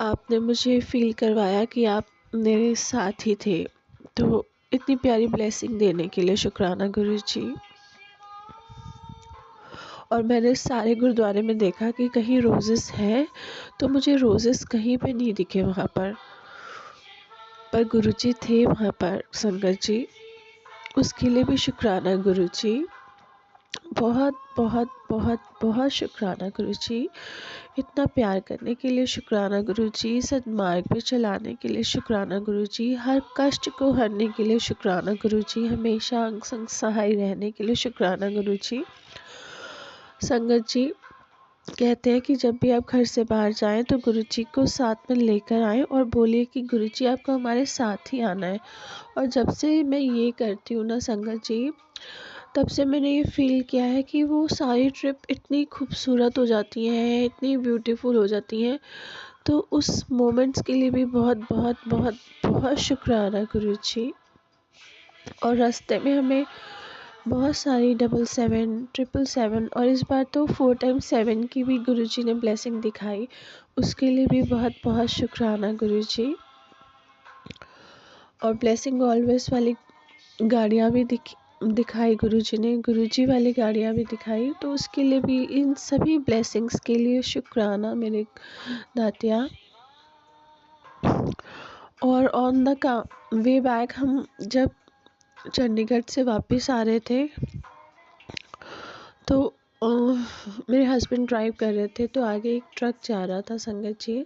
Speaker 5: आपने मुझे फील करवाया कि आप मेरे साथ ही थे, तो इतनी प्यारी ब्लेसिंग देने के लिए शुक्राना गुरुजी। और मैंने सारे गुरुद्वारे में देखा कि कहीं रोजेस हैं, तो मुझे रोजेस कहीं पे नहीं दिखे वहाँ पर गुरुजी थे वहाँ पर संगत जी। उसके लिए भी शुक्राना गुरुजी। बहुत बहुत बहुत बहुत शुक्राना गुरुजी। इतना प्यार करने के लिए शुक्राना गुरुजी। सद्मार्ग पे चलाने के लिए शुक्राना गुरुजी। हर कष्ट को हरने के लिए शुक्राना गुरुजी। हमेशा अंग संग सहाय रहने के लिए शुक्राना गुरुजी। संगत जी कहते हैं कि जब भी आप घर से बाहर जाएं तो गुरुजी को साथ में लेकर आएं और बोलिए कि गुरुजी आपको हमारे साथ ही आना है। और जब से मैं ये करती हूँ ना संगत जी, तब से मैंने ये फील किया है कि वो सारी ट्रिप इतनी खूबसूरत हो जाती हैं, इतनी ब्यूटीफुल हो जाती हैं। तो उस मोमेंट्स के लिए भी बहुत बहुत बहुत बहुत शुक्राना गुरुजी। और रास्ते में हमें बहुत सारी 777, 777 और इस बार तो 4 times 7 की भी गुरुजी ने ब्लेसिंग दिखाई, उसके लिए भी बहुत बहुत शुक्राना गुरुजी। और ब्लेसिंग ऑलवेज वाली गाड़ियाँ भी दिखाई गुरुजी ने, गुरुजी वाली गाड़ियाँ भी दिखाई, तो उसके लिए भी इन सभी ब्लेसिंग्स के लिए शुक्राना मेरे दातिया। और ऑन द वे बैक हम जब चंडीगढ़ से वापस आ रहे थे तो मेरे हस्बैंड ड्राइव कर रहे थे, तो आगे एक ट्रक जा रहा था संगत जी।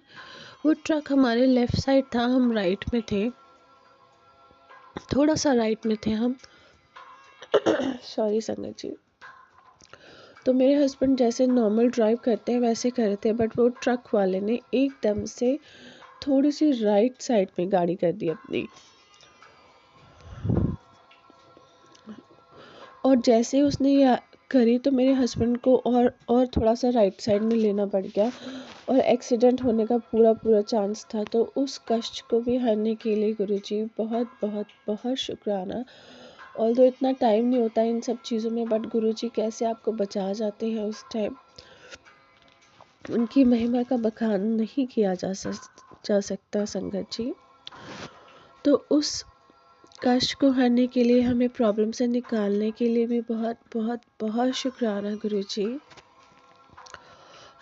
Speaker 5: वो ट्रक हमारे लेफ़्ट साइड था, हम राइट में थे, थोड़ा सा राइट में थे हम। सॉरी संगत जी। तो मेरे हस्बैंड जैसे नॉर्मल ड्राइव करते हैं वैसे कर रहे थे, बट वो ट्रक वाले ने एकदम से थोड़ी सी राइट साइड में गाड़ी कर दी अपनी, और जैसे ही उसने ये करी तो मेरे हस्बैंड को और थोड़ा सा राइट साइड में लेना पड़ गया, और एक्सीडेंट होने का पूरा पूरा चांस था। तो उस कष्ट को भी हरने के लिए गुरुजी बहुत बहुत बहुत शुक्राना। ऑल्दो इतना टाइम नहीं होता इन सब चीज़ों में, बट गुरुजी कैसे आपको बचा जाते हैं उस टाइम, उनकी महिमा का बखान नहीं किया जा सकता संगत जी। तो उस कष्ट को हरने के लिए, हमें प्रॉब्लम से निकालने के लिए भी बहुत बहुत बहुत शुक्राना गुरुजी।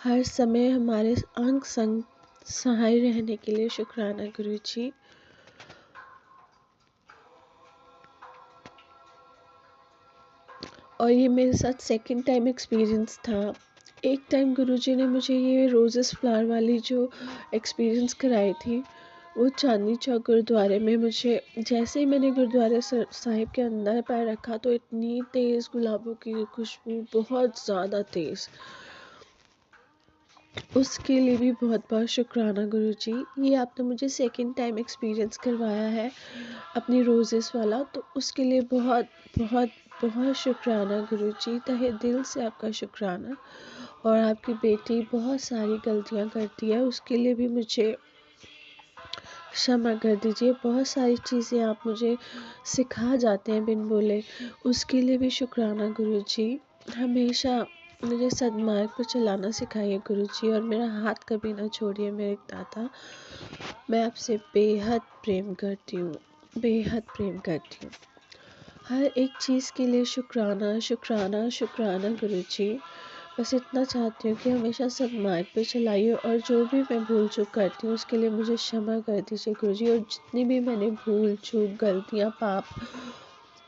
Speaker 5: हर समय हमारे अंग संग सहाय रहने के लिए शुक्राना गुरुजी। और ये मेरे साथ सेकंड टाइम एक्सपीरियंस था। एक टाइम गुरुजी ने मुझे ये रोजेस फ्लावर वाली जो एक्सपीरियंस कराई थी, वो चांदनी चौक गुरुद्वारे में, मुझे जैसे ही मैंने गुरुद्वारे साहिब के अंदर पैर रखा तो इतनी तेज़ गुलाबों की खुशबू, बहुत ज़्यादा तेज़, उसके लिए भी बहुत बहुत शुक्राना गुरुजी। ये आपने मुझे सेकंड टाइम एक्सपीरियंस करवाया है अपनी रोजेस वाला, तो उसके लिए बहुत बहुत बहुत शुक्राना गुरुजी, तहे दिल से आपका शुक्राना। और आपकी बेटी बहुत सारी गलतियां करती है, उसके लिए भी मुझे क्षमा कर दीजिए। बहुत सारी चीज़ें आप मुझे सिखा जाते हैं बिन बोले, उसके लिए भी शुक्राना गुरुजी। हमेशा मुझे सद्मार्ग पर चलाना सिखाइए गुरुजी, और मेरा हाथ कभी ना छोड़िए मेरे दाता। मैं आपसे बेहद प्रेम करती हूँ, बेहद प्रेम करती हूँ। हर एक चीज़ के लिए शुक्राना शुक्राना शुक्राना गुरुजी। बस इतना चाहती हूँ कि हमेशा सद्मार्ग पे चलाइए, और जो भी मैं भूल चूक करती हूँ उसके लिए मुझे क्षमा कर दीजिए गुरुजी। और जितनी भी मैंने भूल चूक, गलतियाँ, पाप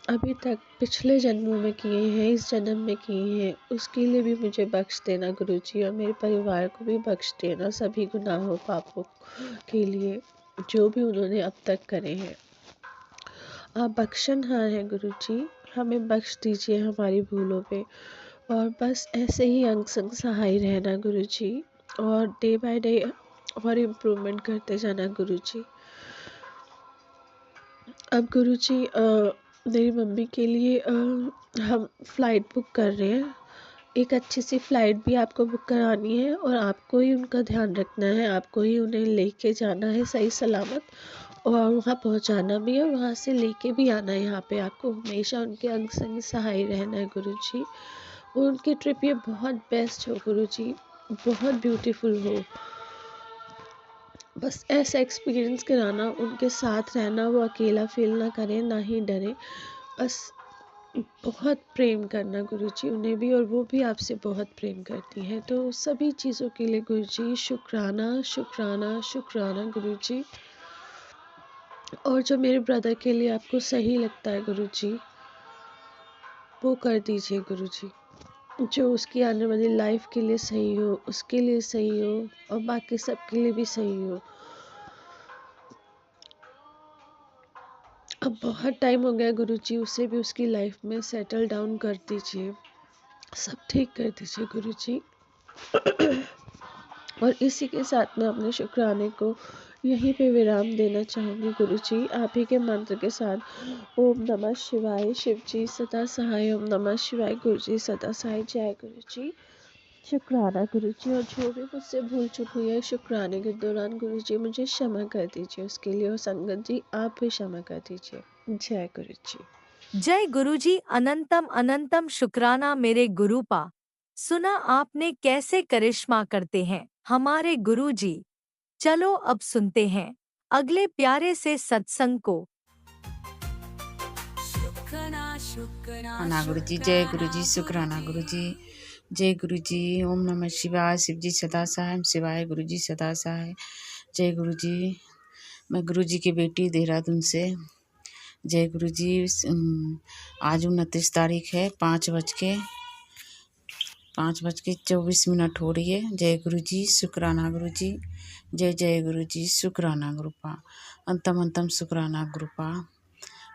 Speaker 5: अभी तक पिछले जन्मों में किए हैं, इस जन्म में किए हैं, उसके लिए भी मुझे बख्श देना गुरुजी, और मेरे परिवार को भी बख्श देना सभी गुनाहों पापों के लिए जो भी उन्होंने अब तक करे हैं। आप बख्शनहार हैं गुरुजी, हमें बख्श दीजिए हमारी भूलों पे। और बस ऐसे ही अंग संग सहाय रहना गुरुजी, और डे बाय डे और इम्प्रूवमेंट करते जाना गुरुजी। अब गुरुजी मेरी मम्मी के लिए हम फ़्लाइट बुक कर रहे हैं। एक अच्छी सी फ़्लाइट भी आपको बुक करानी है, और आपको ही उनका ध्यान रखना है, आपको ही उन्हें लेके जाना है सही सलामत, और वहाँ पहुँचाना भी है, वहाँ से लेके भी आना है। यहाँ पे आपको हमेशा उनके अंग संग सहाय रहना है गुरुजी। वो उनकी ट्रिप ये बहुत बेस्ट हो गुरुजी, बहुत ब्यूटीफुल हो। बस ऐसा एक्सपीरियंस कराना, उनके साथ रहना, वो अकेला फील ना करें, ना ही डरे। बस बहुत प्रेम करना गुरुजी उन्हें भी, और वो भी आपसे बहुत प्रेम करती हैं। तो सभी चीज़ों के लिए गुरुजी शुक्राना शुक्राना शुक्राना गुरुजी। और जो मेरे ब्रदर के लिए आपको सही लगता है गुरुजी, वो कर दीजिए गुरुजी। जो उसकी आने वाली लाइफ के लिए सही हो, उसके लिए सही हो, और बाकी सबके लिए भी सही हो। अब बहुत टाइम हो गया गुरुजी, उसे भी उसकी लाइफ में सेटल डाउन कर दीजिए, सब ठीक कर दीजिए गुरुजी। और इसी के साथ मैं अपने शुक्राने को यहीं पे विराम देना चाहूँगी गुरुजी, आप ही के मंत्र के साथ। ओम नमः शिवाय, शिव जी सदा सहाय। ओम नमः शिवाय, गुरु जी सदा सहाय। जय गुरुजी। शुक्राना गुरुजी, और जो भी मुझसे भूल चूक हुई है शुक्राने के दौरान गुरुजी, मुझे क्षमा कर दीजिए उसके लिए, और संगत जी आप भी क्षमा कर दीजिए। जय गुरुजी।
Speaker 1: जय गुरुजी। अनंतम अनंतम शुक्राना मेरे गुरुपा। सुना आपने कैसे करिश्मा करते हैं हमारे गुरुजी। चलो अब सुनते हैं अगले प्यारे से सत्संग को।
Speaker 3: शुक्राना शुक्राना
Speaker 6: शुक्राना गुरुजी, जय गुरुजी, शुक्राना गुरुजी, जय गुरुजी। ओम नमः शिवाय, शिव जी सदा सहाय, शिवाय गुरुजी सदा सहाय। जय गुरुजी। मैं गुरुजी की बेटी देहरादून से। जय गुरुजी। आज 29 तारीख है, 5:24 हो रही है। जय गुरुजी, शुक्राना गुरुजी, जय जय गुरुजी, शुक्राना गुरुपा, अंतम अंतम शुक्राना गुरुपा।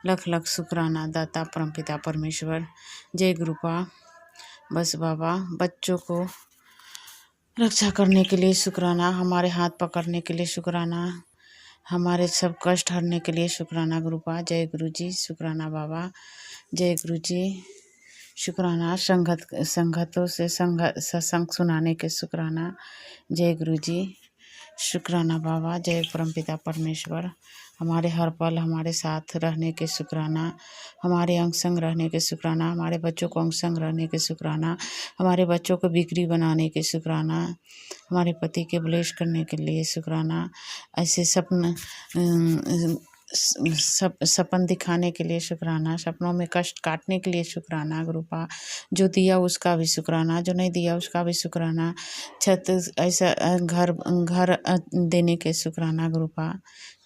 Speaker 6: लख लख शुक्राना दाता परमपिता परमेश्वर। जय गुरुपा। बस बाबा बच्चों को रक्षा करने के लिए शुक्राना, हमारे हाथ पकड़ने के लिए शुक्राना, हमारे सब कष्ट हरने के लिए शुक्राना गुरुपा। जय गुरु जी, शुक्राना बाबा। जय गुरु जी, शुक्राना। संगतों से सत्संग सुनाने के शुक्राना। जय गुरु जी, शुक्राना बाबा। जय परमपिता परमेश्वर। हमारे हर पल हमारे साथ रहने के शुक्राना, हमारे अंग संग रहने के शुक्राना, हमारे बच्चों को अंग संग रहने के शुक्राना, हमारे बच्चों को बिक्री बनाने के शुक्राना, हमारे पति के ब्लेस करने के लिए शुक्राना। ऐसे सपन दिखाने के लिए शुक्राना, सपनों में कष्ट काटने के लिए शुक्राना गुरुपा। जो दिया उसका भी शुक्राना, जो नहीं दिया उसका भी शुक्राना। छत ऐसा घर देने के शुक्राना गुरुपा।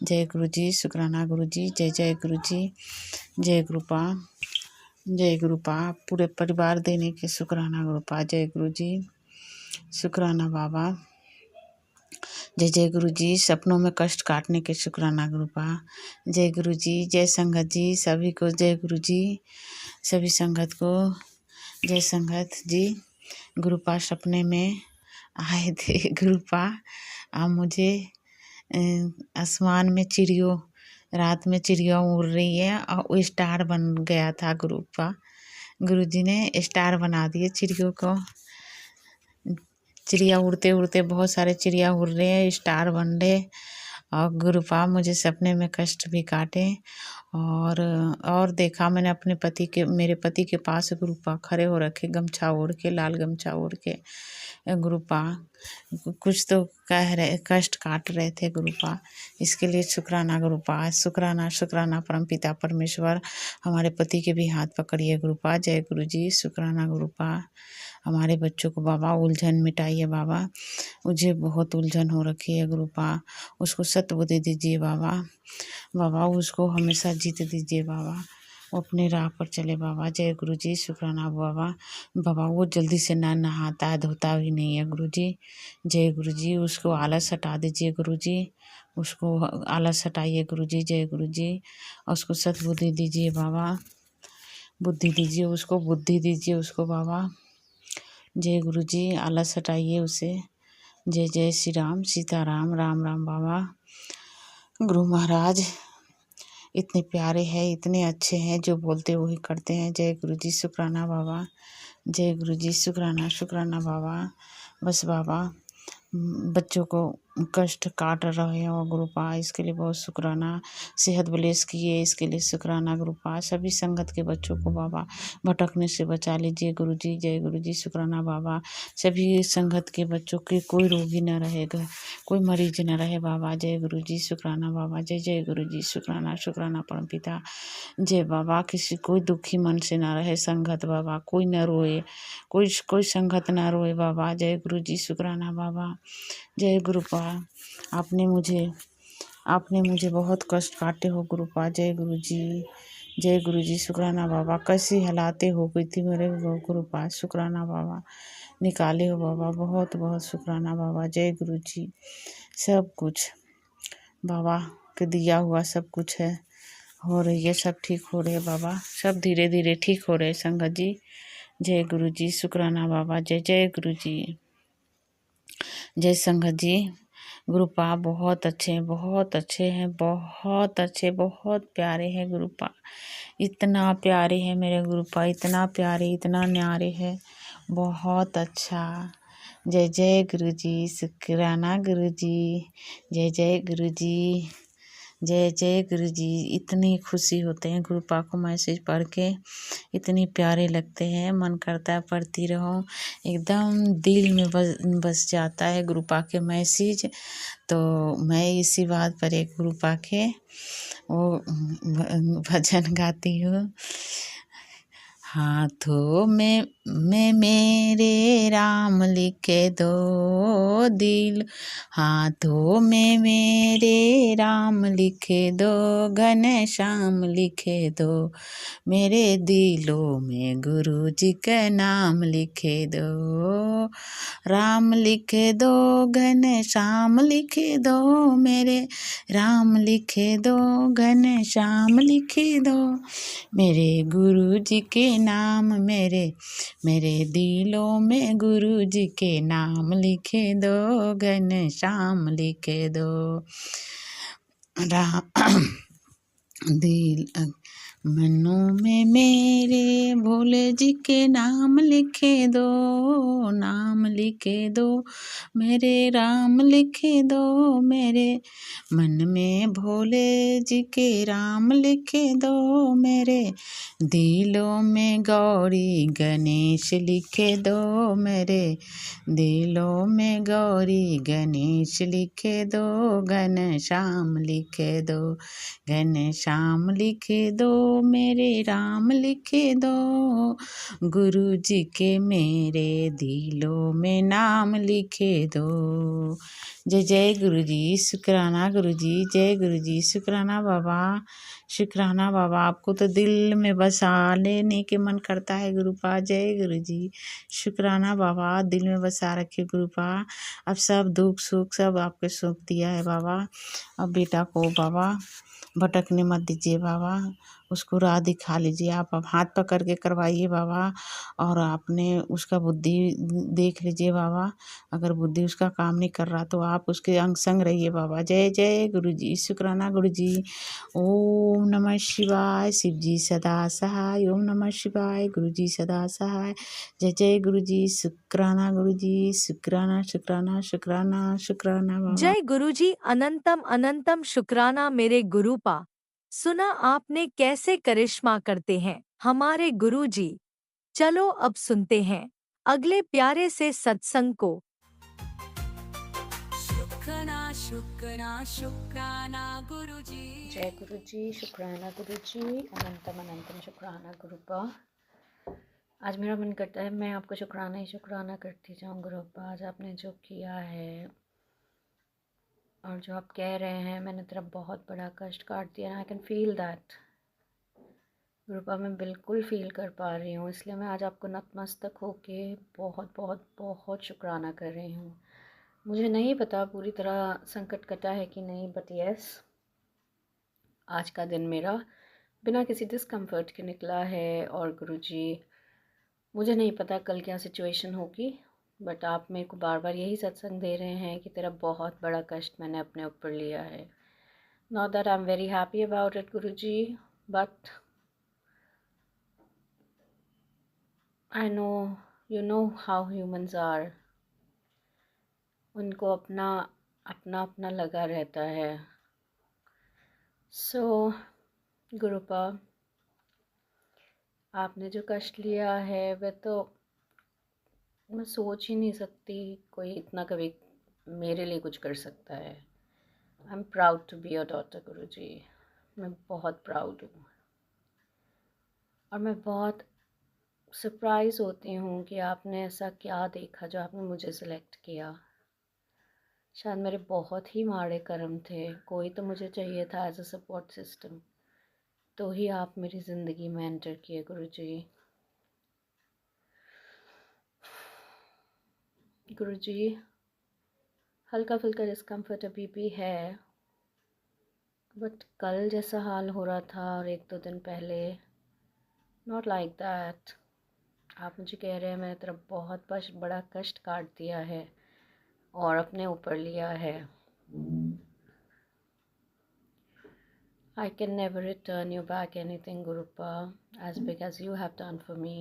Speaker 6: जय गुरु जी, शुक्राना गुरु जी। जय जय गुरु जी। जय गुरुपा। जय गुरुपा। पूरे परिवार देने के शुक्राना गुरुपा। जय गुरु जी, शुक्राना बाबा। जय जय गुरु जी, सपनों में कष्ट काटने के शुक्राना गुरुपा। जय गुरु जी। जय संगत जी, सभी को जय गुरु जी, सभी संगत को जय संगत जी। गुरुपा सपने में आए थे गुरुपा, अब मुझे आसमान में रात में चिड़िया उड़ रही है और वो स्टार बन गया था गुरुपा। गुरुजी ने स्टार बना दिए चिड़ियों को। चिड़िया उड़ते उड़ते बहुत सारे चिड़िया उड़ रहे हैं, स्टार बन रहे। और गुरुपा मुझे सपने में कष्ट भी काटे और देखा मैंने मेरे पति के पास गुरुपा खड़े हो रखे, गमछा ओढ़ के, लाल गमछा ओढ़ के गुरुपा कुछ तो कह रहे, कष्ट काट रहे थे गुरुपा। इसके लिए शुक्राना गुरुपा, शुक्राना शुक्राना परमपिता परमेश्वर। हमारे पति के भी हाथ पकड़िए गुरुपा। जय गुरु जी, शुक्राना गुरुपा। हमारे बच्चों को बाबा उलझन मिटाइए बाबा, मुझे बहुत उलझन हो रखी है गुरुपा, उसको सद्बुद्धि दीजिए बाबा। बाबा उसको हमेशा जीत दीजिए बाबा, वो अपने राह पर चले बाबा। जय गुरु जी, शुक्राना बाबा। बाबा वो जल्दी से ना नहाता है, धोता भी नहीं है गुरु जी। जय गुरु जी, उसको आलस हटा दीजिए गुरु जी, उसको आलस हटाइए गुरु जी। जय गुरु जी, और उसको सद्बुद्धि दीजिए बाबा, बुद्धि दीजिए उसको, बुद्धि दीजिए उसको बाबा। जय गुरु जी, आलस हटाइए उसे। जय जय श्री राम, सीताराम, राम राम बाबा। गुरु महाराज इतने प्यारे हैं, इतने अच्छे हैं, जो बोलते वही करते हैं। जय गुरु जी, शुक्राना बाबा। जय गुरु जी, शुक्राना शुक्राना बाबा। बस बाबा बच्चों को कष्ट काट रहे हो गुरुपा, इसके लिए बहुत शुक्राना। सेहत ब्लेस किए इसके लिए शुक्राना गुरुपा। सभी संगत के बच्चों को बाबा भटकने से बचा लीजिए गुरु जी। जय गुरु जी, शुक्राना बाबा। सभी संगत के बच्चों के कोई रोगी न रहेगा, कोई मरीज न रहे बाबा। जय गुरु जी, शुक्राना बाबा। जय जय गुरु जी, शुक्राना शुक्राना परमपिता। जय बाबा, किसी कोई दुखी मन से ना रहे संगत बाबा, कोई न रोए, कोई संगत ना रोए बाबा। जय गुरु जी, शुक्राना बाबा। जय गुरुपा, आपने मुझे बहुत कष्ट काटे हो गुरुपा। जय गुरु जी, जय गुरु जी, शुक्राना बाबा। कैसी हालातें हो गई थी मेरे गुरुपा, शुक्राना बाबा। निकाले हो बाबा, बहुत बहुत शुक्राना बाबा। जय गुरु जी, सब कुछ बाबा के दिया हुआ सब कुछ है, हो रही है, सब ठीक हो रहे बाबा, सब धीरे धीरे ठीक हो रहे संगत जी। जय गुरु जी, शुक्राना बाबा। जय जय गुरु जी, जय संगत जी। गुरुपा बहुत अच्छे हैं, बहुत अच्छे हैं, बहुत अच्छे, बहुत प्यारे हैं गुरुपा, इतना प्यारे हैं मेरे गुरुपा, इतना प्यारे, इतना न्यारे है, बहुत अच्छा। जय जय गुरु जी, शुक्राना गुरु जी। जय जय गुरु जी, जय जय गुरु जी। इतनी खुशी होते हैं गुरुपा को मैसेज पढ़ के, इतनी प्यारे लगते हैं, मन करता है पढ़ती रहूं, एकदम दिल में बस जाता है गुरुपा के मैसेज। तो मैं इसी बात पर एक गुरुपा के वो भजन गाती हूँ। हाथों में मेरे राम लिखे दो दिल, हाथों में मेरे राम लिखे दो, घन श्याम लिखे दो, मेरे दिलों में गुरु जी का नाम लिखे दो। राम लिखे दो, घन श्याम लिखे दो, मेरे राम लिखे दो, घन श्याम लिखे दो, मेरे गुरु जी के नाम, मेरे मेरे दिलों में गुरु जी के नाम लिखे दो, घन श्याम लिखे दो। राम दिल मनों में मेरे भोले जी के नाम लिखे दो, नाम लिखे दो, मेरे राम लिखे दो, मेरे मन में भोले जी के राम लिखे दो, मेरे दिलों में गौरी गणेश लिखे दो, मेरे दिलों में गौरी गणेश लिखे दो, घन श्याम लिखे दो, घन श्याम लिखे दो, मेरे राम लिखे दो, गुरु जी के मेरे दिलों में नाम लिखे दो। जय जय गुरु जी, शुक्राना गुरु जी, जय गुरु जी, शुक्राना बाबा, शुक्राना बाबा। आपको तो दिल में बसा लेने के मन करता है गुरुपा। जय गुरु जी, शुक्राना बाबा, दिल में बसा रखे गुरुपा। अब सब दुख सुख सब आपके सौंप दिया है बाबा। अब बेटा को बाबा भटकने मत दीजिए बाबा, उसको राह दिखा लीजिए। आप अब हाथ पकड़ के करवाइए बाबा, और आपने उसका बुद्धि देख लीजिए बाबा। अगर बुद्धि उसका काम नहीं कर रहा तो आप उसके अंग संग रहिए बाबा। जय जय गुरु जी, शुक्राना गुरु जी। ओम नमः शिवाय, शिव जी सदा सहाय। ओम नमः शिवाय, गुरु जी सदा सहाय। जय जय गुरु जी, शुक्राना गुरु जी, शुक्राना शुक्राना शुक्राना शुक्राना बाबा।
Speaker 1: जय गुरुजी, अनंतम अनंतम शुक्राना मेरे गुरुपा। सुना आपने कैसे करिश्मा करते हैं हमारे गुरुजी। चलो अब सुनते हैं अगले प्यारे से सत्संग को।
Speaker 3: शुक्राना शुक्राना शुक्राना गुरुजी।
Speaker 4: जय गुरु जी, शुक्राना गुरु जी, अनंतम अनंतम शुक्राना गुरुपा। आज मेरा मन करता है मैं आपको शुक्राना ही शुक्राना करती जाऊँ गुरुपा। आज आपने जो किया है और जो आप कह रहे हैं, मैंने तेरा बहुत बड़ा कष्ट काट दिया। आई कैन फील दैट गुरुपा, मैं बिल्कुल फील कर पा रही हूँ। इसलिए मैं आज आपको नतमस्तक होके बहुत बहुत बहुत शुक्राना कर रही हूँ। मुझे नहीं पता पूरी तरह संकट कटा है कि नहीं, बट यस, आज का दिन मेरा बिना किसी डिस्कम्फर्ट के निकला है। और गुरुजी, मुझे नहीं पता कल क्या सिचुएशन होगी, बट आप मेरे को बार बार यही सत्संग दे रहे हैं कि तेरा बहुत बड़ा कष्ट मैंने अपने ऊपर लिया है। Not that I am very happy about it Guruji, but I know you know how humans are. उनको अपना अपना अपना लगा रहता है। सो गुरुपा, आपने जो कष्ट लिया है वह तो मैं सोच ही नहीं सकती कोई इतना कभी मेरे लिए कुछ कर सकता है। I am proud to be your daughter Guruji. मैं बहुत प्राउड हूँ और मैं बहुत सरप्राइज़ होती हूँ कि आपने ऐसा क्या देखा जो आपने मुझे सेलेक्ट किया। शायद मेरे बहुत ही माड़े कर्म थे, कोई तो मुझे चाहिए था एज अ सपोर्ट सिस्टम, तो ही आप मेरी ज़िंदगी में एंटर किए गुरुजी। गुरुजी, हल्का फुल्का डिस्कम्फर्ट अभी भी है, बट कल जैसा हाल हो रहा था और एक दो दिन पहले, नॉट लाइक दैट। आप मुझे कह रहे हैं मैंने तेरा बहुत बड़ा कष्ट काट दिया है और अपने ऊपर लिया है। I can never return you back anything Gurupa as big as you have done for me.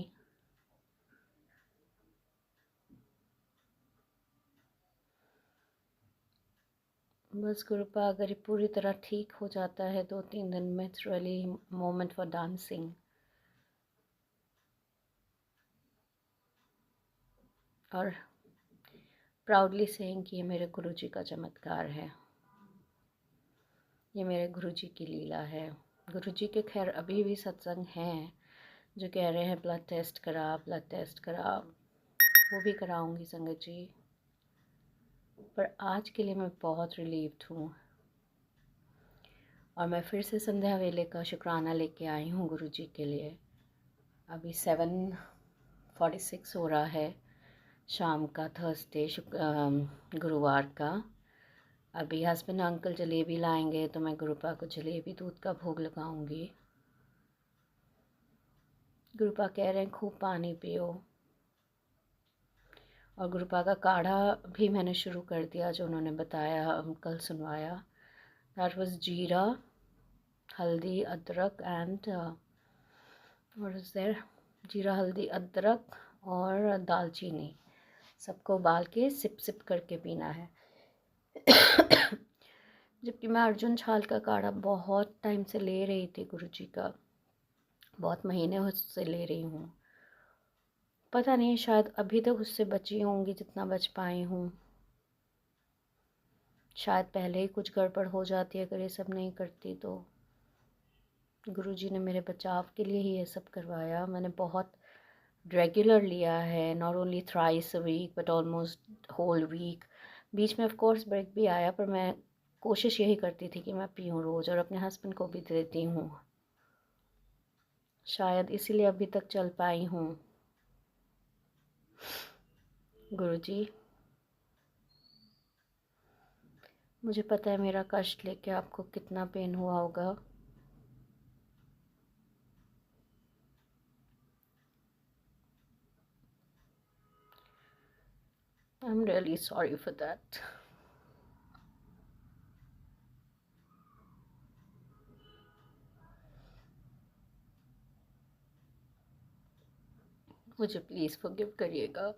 Speaker 4: बस गुरुपा, अगर ये पूरी तरह ठीक हो जाता है 2-3 दिन में, it's really moment for dancing. और प्राउडली सेइंग कि ये मेरे गुरुजी का चमत्कार है, ये मेरे गुरुजी की लीला है। गुरुजी के खैर अभी भी सत्संग हैं जो कह रहे हैं ब्लड टेस्ट करा, ब्लड टेस्ट करा, वो भी कराऊंगी संगत जी। पर आज के लिए मैं बहुत रिलीव्ड हूँ
Speaker 7: और मैं फिर से संध्या वेले का शुक्राना लेके आई हूँ गुरु जी के लिए। अभी 7:46 हो रहा है शाम का, थर्सडे गुरुवार का। अभी हस्बैंड अंकल जलेबी लाएंगे तो मैं गुरुपा को जलेबी दूध का भोग लगाऊंगी। गुरुपा कह रहे हैं खूब पानी पियो, और गुरुपा का काढ़ा भी मैंने शुरू कर दिया जो उन्होंने बताया, कल सुनवाया। दैट वाज जीरा, हल्दी, अदरक एंड व्हाट इज देयर, जीरा, हल्दी, अदरक और दालचीनी, सबको उबाल के सिप सिप करके पीना है। जबकि मैं अर्जुन छाल का काढ़ा बहुत टाइम से ले रही थी गुरुजी का, बहुत महीने उससे ले रही हूँ। पता नहीं, शायद अभी तक उससे बची होंगी जितना बच पाई हूँ। शायद पहले ही कुछ गड़बड़ हो जाती है अगर ये सब नहीं करती तो। गुरुजी ने मेरे बचाव के लिए ही ये सब करवाया। मैंने बहुत रेगुलर लिया है, not only thrice a week but almost whole week. बीच में ऑफ कोर्स ब्रेक भी आया, पर मैं कोशिश यही करती थी कि मैं पीऊँ रोज़, और अपने हस्बैंड को भी देती हूँ। शायद इसीलिए अभी तक चल पाई हूँ। गुरुजी, मुझे पता है मेरा कष्ट लेके आपको कितना पेन हुआ होगा। I'm really sorry for that. मुझे प्लीज़ फॉरगिव करिएगा।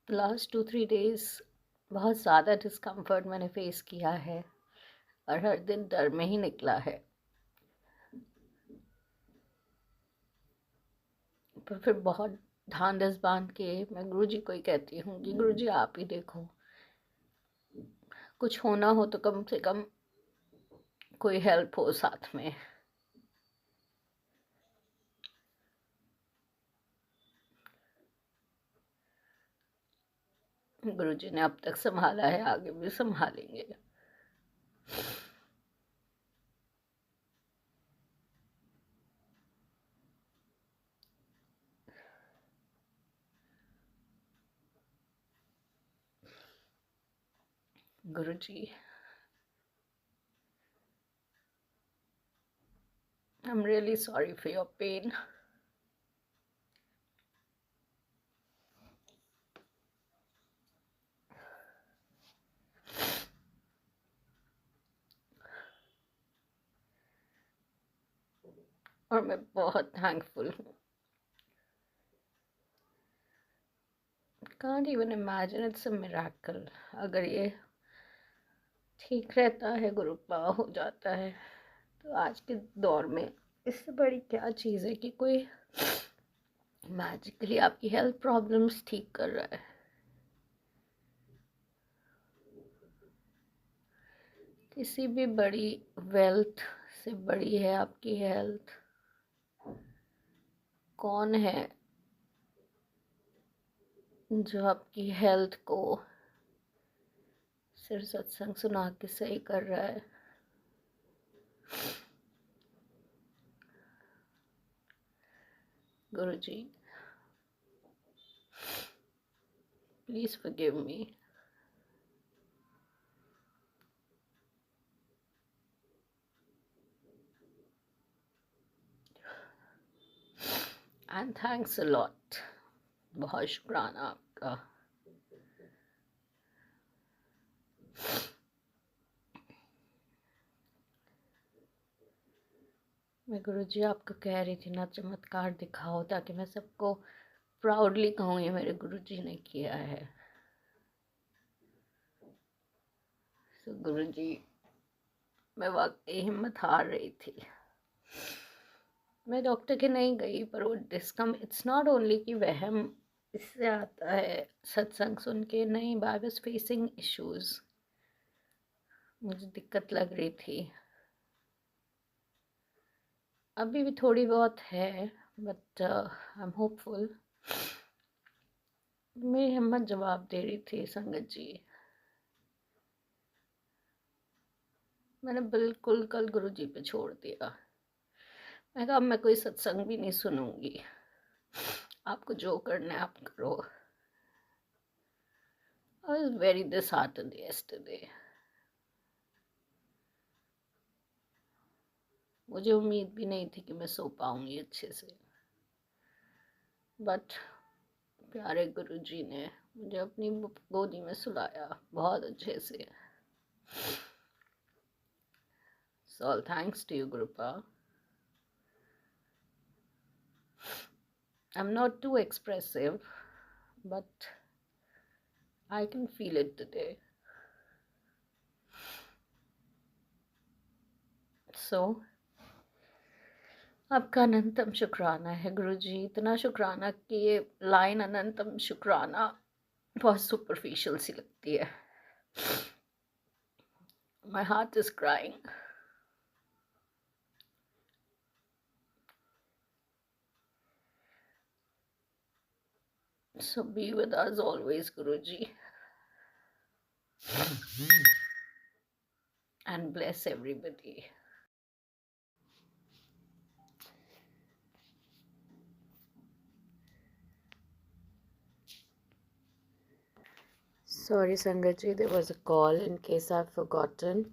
Speaker 7: लास्ट 2-3 डेज़ बहुत ज़्यादा डिस्कम्फर्ट मैंने फ़ेस किया है, और हर दिन डर में ही निकला है। पर फिर बहुत ढांढस बांध के मैं गुरुजी को ही कहती हूँ कि गुरुजी आप ही देखो, कुछ होना हो तो कम से कम कोई हेल्प हो साथ में। गुरुजी ने अब तक संभाला है, आगे भी संभालेंगे। गुरुजी, I'm really sorry for your pain. और मैं बहुत थैंकफुल हूँ। Can't even imagine, it's a miracle. अगर ये ठीक रहता है, गुरुपा हो जाता है, तो आज के दौर में इससे बड़ी क्या चीज़ है कि कोई मैजिकली आपकी हेल्थ प्रॉब्लम्स ठीक कर रहा है। किसी भी बड़ी वेल्थ से बड़ी है आपकी हेल्थ। कौन है जो आपकी हेल्थ को सिर्फ सत्संग सुना के सही कर रहा है? Guruji, please forgive me. And thanks a lot, बहुत शुक्राना आपका। मैं गुरुजी आपको कह रही थी ना, चमत्कार दिखाओ ताकि मैं सबको प्राउडली कहूँ ये मेरे गुरुजी ने किया है। तो गुरुजी, मैं वाकई हिम्मत हार रही थी। मैं डॉक्टर के नहीं गई, पर वो इट्स नॉट ओनली कि वहम इससे आता है सत्संग सुन के, नहीं, आई वाज फेसिंग इश्यूज। मुझे दिक्कत लग रही थी, अभी भी थोड़ी बहुत है, बट आई एम होपफुल। मेरी हिम्मत जवाब दे रही थी संगत जी। मैंने बिल्कुल कल गुरुजी पे छोड़ दिया। मैं कहा अब मैं कोई सत्संग भी नहीं सुनूंगी, आपको जो करना है आप करो। I was very disheartened yesterday. मुझे उम्मीद भी नहीं थी कि मैं सो पाऊंगी अच्छे से, बट प्यारे गुरुजी ने मुझे अपनी गोदी में सुलाया बहुत अच्छे से। So all thanks to you, Gurupa. I'm not too expressive, but I can feel it today. So आपका अनंतम शुक्राना है गुरुजी। इतना शुक्राना कि ये लाइन अनंतम शुक्राना बहुत सुपरफिशियल सी लगती है। My heart is crying. So be with us always, Guruji, and bless everybody. Sorry Sangatji, there was a call in case I've forgotten.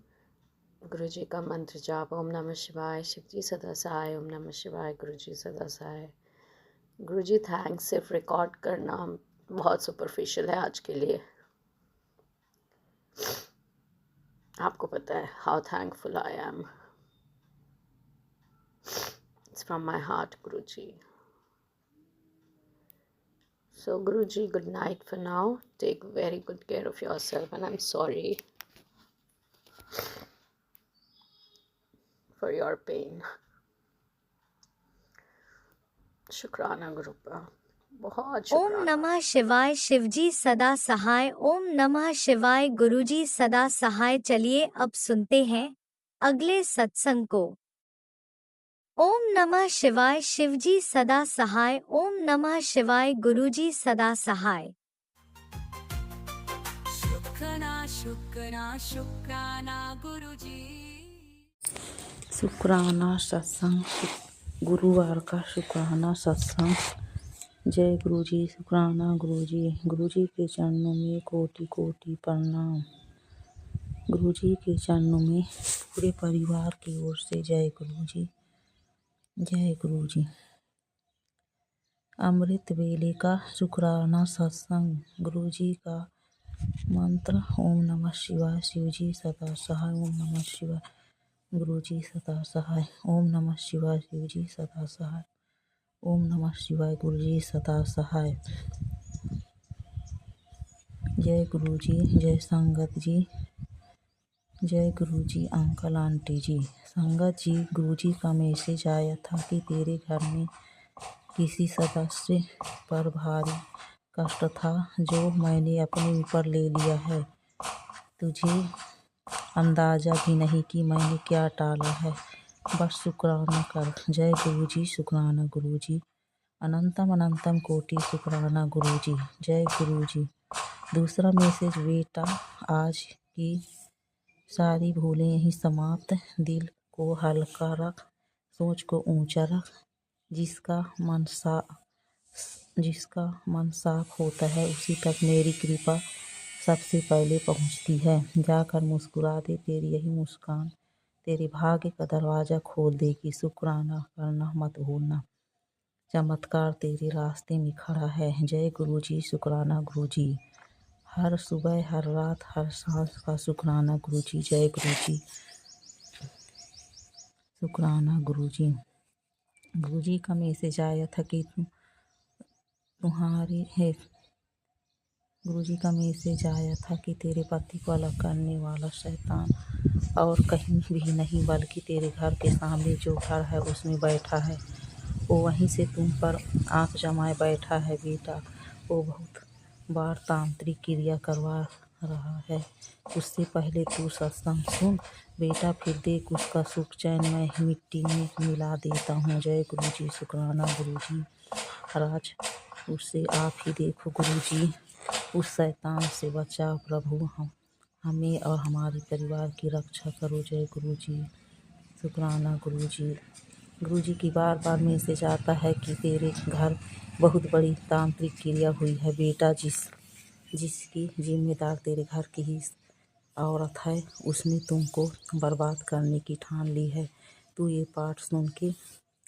Speaker 7: गुरुजी का मंत्र जाप ओम नमः शिवाय, शिवजी सदा सहाय, ओम नमः शिवाय, गुरुजी सदा सहाय। गुरुजी थैंक्स, सिर्फ रिकॉर्ड करना बहुत सुपरफिशियल है आज के लिए। आपको पता है how thankful I am. It's from my heart Guruji. So Guruji, good night for now. Take very good care of yourself, and I'm sorry for your pain. शुक्राना गुरुपा, बहुत
Speaker 1: ओम
Speaker 7: शुक्राना।
Speaker 1: नमः शिवाय, शिवजी सदा सहाय। ओम नमः शिवाय, गुरुजी सदा सहाय। चलिए अब सुनते हैं अगले सत्संग को। ओम नमः शिवाय, शिवजी सदा सहाय। ओम नमः शिवाय, गुरुजी सदा सहाय।
Speaker 3: शुक्राना गुरुजी।
Speaker 6: शुक्राना सत्संग, गुरुवार का शुक्राना सत्संग। जय गुरुजी, शुक्राना गुरुजी। गुरुजी के चरणों में कोटि कोटि प्रणाम। गुरुजी के चरणों में पूरे परिवार की ओर से जय गुरुजी, जय गुरुजी। अमृत वेले का शुक्राना सत्संग। गुरुजी का मंत्र ओम नमः शिवाय, शिवजी सदा सहाय। ओम नमः शिवाय, गुरुजी सदा सहाय। ओम नमः शिवाय, शिवजी सदा सहाय। ओम नमः शिवाय, गुरुजी सदा सहाय। जय गुरुजी, जय संगत जी, जय गुरुजी, अंकल आंटी जी। संगत जी, गुरुजी का मैसेज आया था कि तेरे घर में किसी सदस्य पर भारी कष्ट था जो मैंने अपने ऊपर ले लिया है। तुझे अंदाज़ा भी नहीं कि मैंने क्या टाला है। बस शुक्राना कर। जय गुरुजी, शुक्राना गुरुजी। अनंतम अनंतम कोटि शुक्राना गुरुजी, जय गुरुजी। दूसरा मैसेज, बेटा आज की सारी भूलें यहीं समाप्त। दिल को हल्का रख, सोच को ऊंचा रख। जिसका मन साफ होता है उसी तक मेरी कृपा सबसे पहले पहुंचती है। जाकर मुस्कुरा दे, तेरी यही मुस्कान तेरे भाग्य का दरवाज़ा खोल देगी। शुक्राना करना मत भूलना, चमत्कार तेरे रास्ते में खड़ा है। जय गुरुजी, शुक्राना गुरुजी। हर सुबह, हर रात, हर सांस का शुक्राना गुरुजी, जय गुरुजी, शुक्राना गुरुजी। गुरुजी का मैसेज आया था कि तुम्हारे है। गुरुजी का मैसेज आया था कि तेरे पति को अलग करने वाला शैतान और कहीं भी नहीं बल्कि तेरे घर के सामने जो घर है उसमें बैठा है। वो वहीं से तुम पर आँख जमाए बैठा है बेटा। वो बहुत बार तांत्रिक क्रिया करवा रहा है। उससे पहले तू सत्संग सुन बेटा, फिर देख उसका सुख चैन मैं मिट्टी में मिला देता हूँ। जय गुरुजी, शुक्राना गुरुजी।
Speaker 8: उसे आप ही देखो गुरुजी, उस शैतान से बचाओ प्रभु, हमें और हमारे परिवार की रक्षा करो। जय गुरुजी, शुक्राना गुरुजी। गुरुजी की बार बार मैसेज आता है कि तेरे घर बहुत बड़ी तांत्रिक क्रिया हुई है बेटा, जिसकी जिम्मेदार तेरे घर की ही औरत है, उसने तुमको बर्बाद करने की ठान ली है। तू ये पाठ सुन के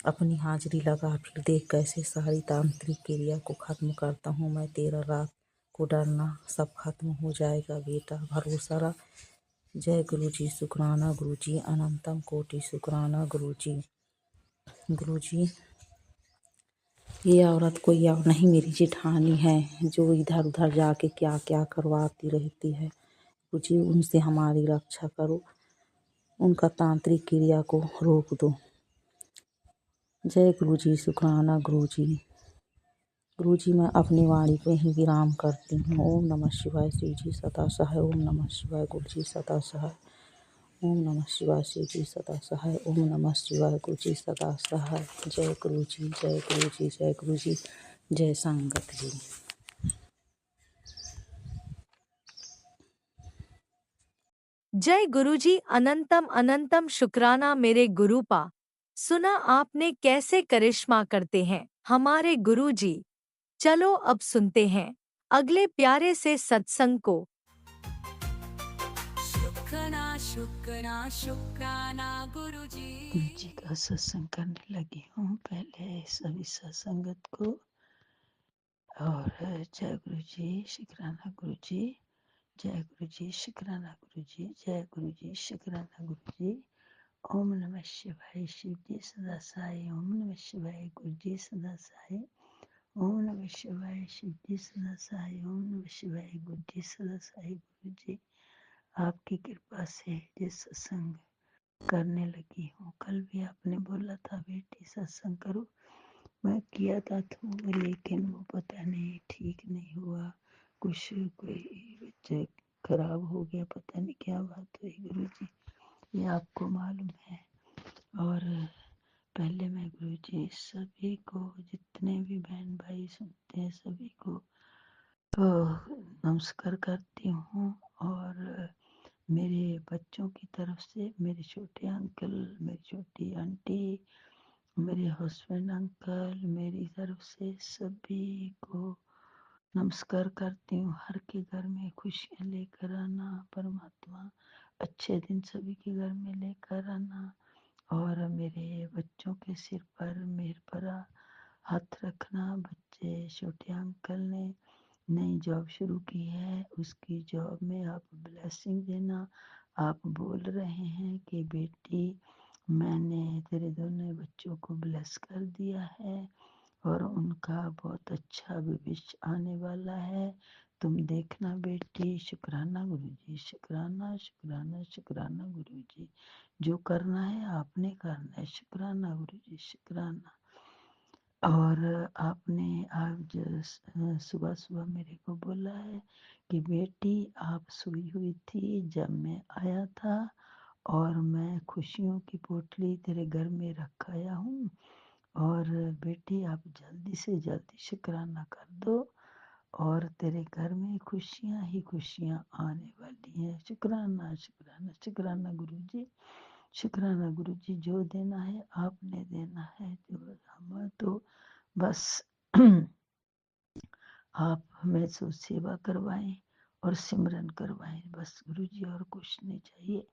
Speaker 8: अपनी हाजिरी लगा, फिर देख कैसे सारी तांत्रिक क्रिया को खत्म करता हूँ मैं। तेरा रात को डरना सब खत्म हो जाएगा बेटा, भरोसा रख। जय गुरुजी, शुक्राना गुरुजी, अनंतम कोटि शुक्राना गुरुजी। गुरुजी, ये औरत कोई और नहीं, मेरी जेठानी है, जो इधर उधर जाके क्या क्या करवाती रहती है। गुरुजी, उनसे हमारी रक्षा करो, उनका तांत्रिक क्रिया को रोक दो। जय गुरुजी, शुक्राना गुरुजी। गुरुजी, मैं अपनी वाणी पे ही विराम करती हूँ। ओम नमः शिवाय, शिव जी सदा सहाय। ओम नमः शिवाय, गुरुजी सदा सहाय। ओम नमः शिवाय, शिव जी सदा सहाय। ओम नमः शिवाय, गुरुजी सदा सहाय। जय गुरुजी, जय गुरुजी, जय गुरुजी, जय संगत जी।
Speaker 1: जय गुरुजी, अनंतम अनंतम शुक्राना मेरे गुरुपा। सुना आपने कैसे करिश्मा करते हैं हमारे गुरुजी। चलो अब सुनते हैं अगले प्यारे से सत्संग को।
Speaker 3: शुक्राना शुक्राना शुक्राना गुरुजी।
Speaker 4: गुरुजी का सत्संग करने लगी हूँ। पहले सभी सत्संगत को और जय गुरुजी, शुक्राना गुरुजी, जय गुरुजी, शुक्राना गुरुजी, जय गुरुजी, शुक्राना गुरुजी। ओम नमः शिवाय, शिव जी सदा सहाय। ओम नमः शिवाय, गुरुजी सदा सहाय। ओम नमः शिवाय, शिव जी सदा सहाय। ओम नमः शिवाय, गुरुजी सदा सहाय। गुरुजी, आपकी कृपा से ये सत्संग करने लगी हूँ। कल भी आपने बोला था बेटी सत्संग करो, मैं किया था तो लेकिन वो पता नहीं ठीक नहीं हुआ, कुछ कोई बच्चे खराब हो गया, पता नहीं क्या बात हुई गुरुजी, ये आपको मालूम है। और पहले मैं गुरुजी सभी को, जितने भी बहन भाई सुनते हैं सभी को तो नमस्कार करती हूँ। और मेरे बच्चों की तरफ से मेरे छोटे अंकल, मेरी छोटी आंटी, मेरे हस्बैंड अंकल, मेरी तरफ से सभी को नमस्कार करती हूँ। हर के घर में खुशियाँ लेकर आना, परमात्मा अच्छे दिन सभी के घर में लेकर आना। और मेरे बच्चों के सिर पर मेहर भरा हाथ रखना। बच्चे, छोटे अंकल ने नई जॉब शुरू की है, उसकी जॉब में आप ब्लेसिंग देना। आप बोल रहे हैं कि बेटी मैंने तेरे दोनों बच्चों को ब्लेस कर दिया है और उनका बहुत अच्छा भविष्य आने वाला है, तुम देखना बेटी। शुक्राना गुरुजी, शुक्राना शुक्राना शुक्राना गुरुजी, जो करना है आपने करना है। शुक्राना गुरुजी, शुक्राना। और आपने आज सुबह सुबह मेरे को बोला है कि बेटी आप सोई हुई थी जब मैं आया था और मैं खुशियों की पोटली तेरे घर में रखाया हूँ, और बेटी आप जल्दी से जल्दी शुक्राना कर दो और तेरे घर में खुशियाँ ही खुशियाँ आने वाली हैं। शुक्राना शुक्राना शुक्राना गुरुजी, शुक्राना गुरुजी, जो देना है आपने देना है, जो हम तो बस आप हमें सो सेवा करवाएं और सिमरन करवाएं, बस गुरुजी, और कुछ नहीं चाहिए।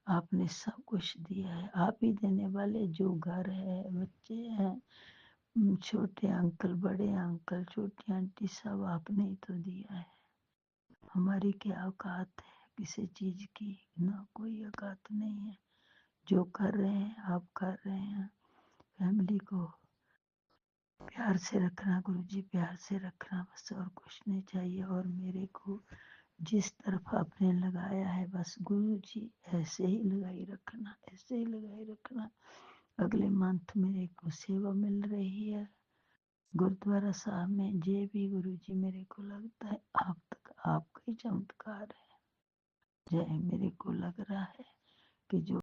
Speaker 4: आपने सब कुछ दिया है, आप ही देने वाले। जो घर है, बच्चे हैं, छोटे अंकल, बड़े अंकल, छोटी आंटी, सब आपने ही तो दिया है। हमारी क्या औकात है किसी चीज की, ना कोई औकात नहीं है। जो कर रहे हैं आप कर रहे हैं। फैमिली को प्यार से रखना गुरुजी, प्यार से रखना, बस और कुछ नहीं चाहिए। और मेरे को जिस तरफ आपने लगाया है बस गुरुजी ऐसे ही लगाई रखना, ऐसे ही लगाई रखना। अगले मंथ मेरे को सेवा मिल रही है गुरुद्वारा साहब में। जे भी गुरुजी मेरे को लगता है आप तक आपका ही चमत्कार है। जय, मेरे को लग रहा है कि जो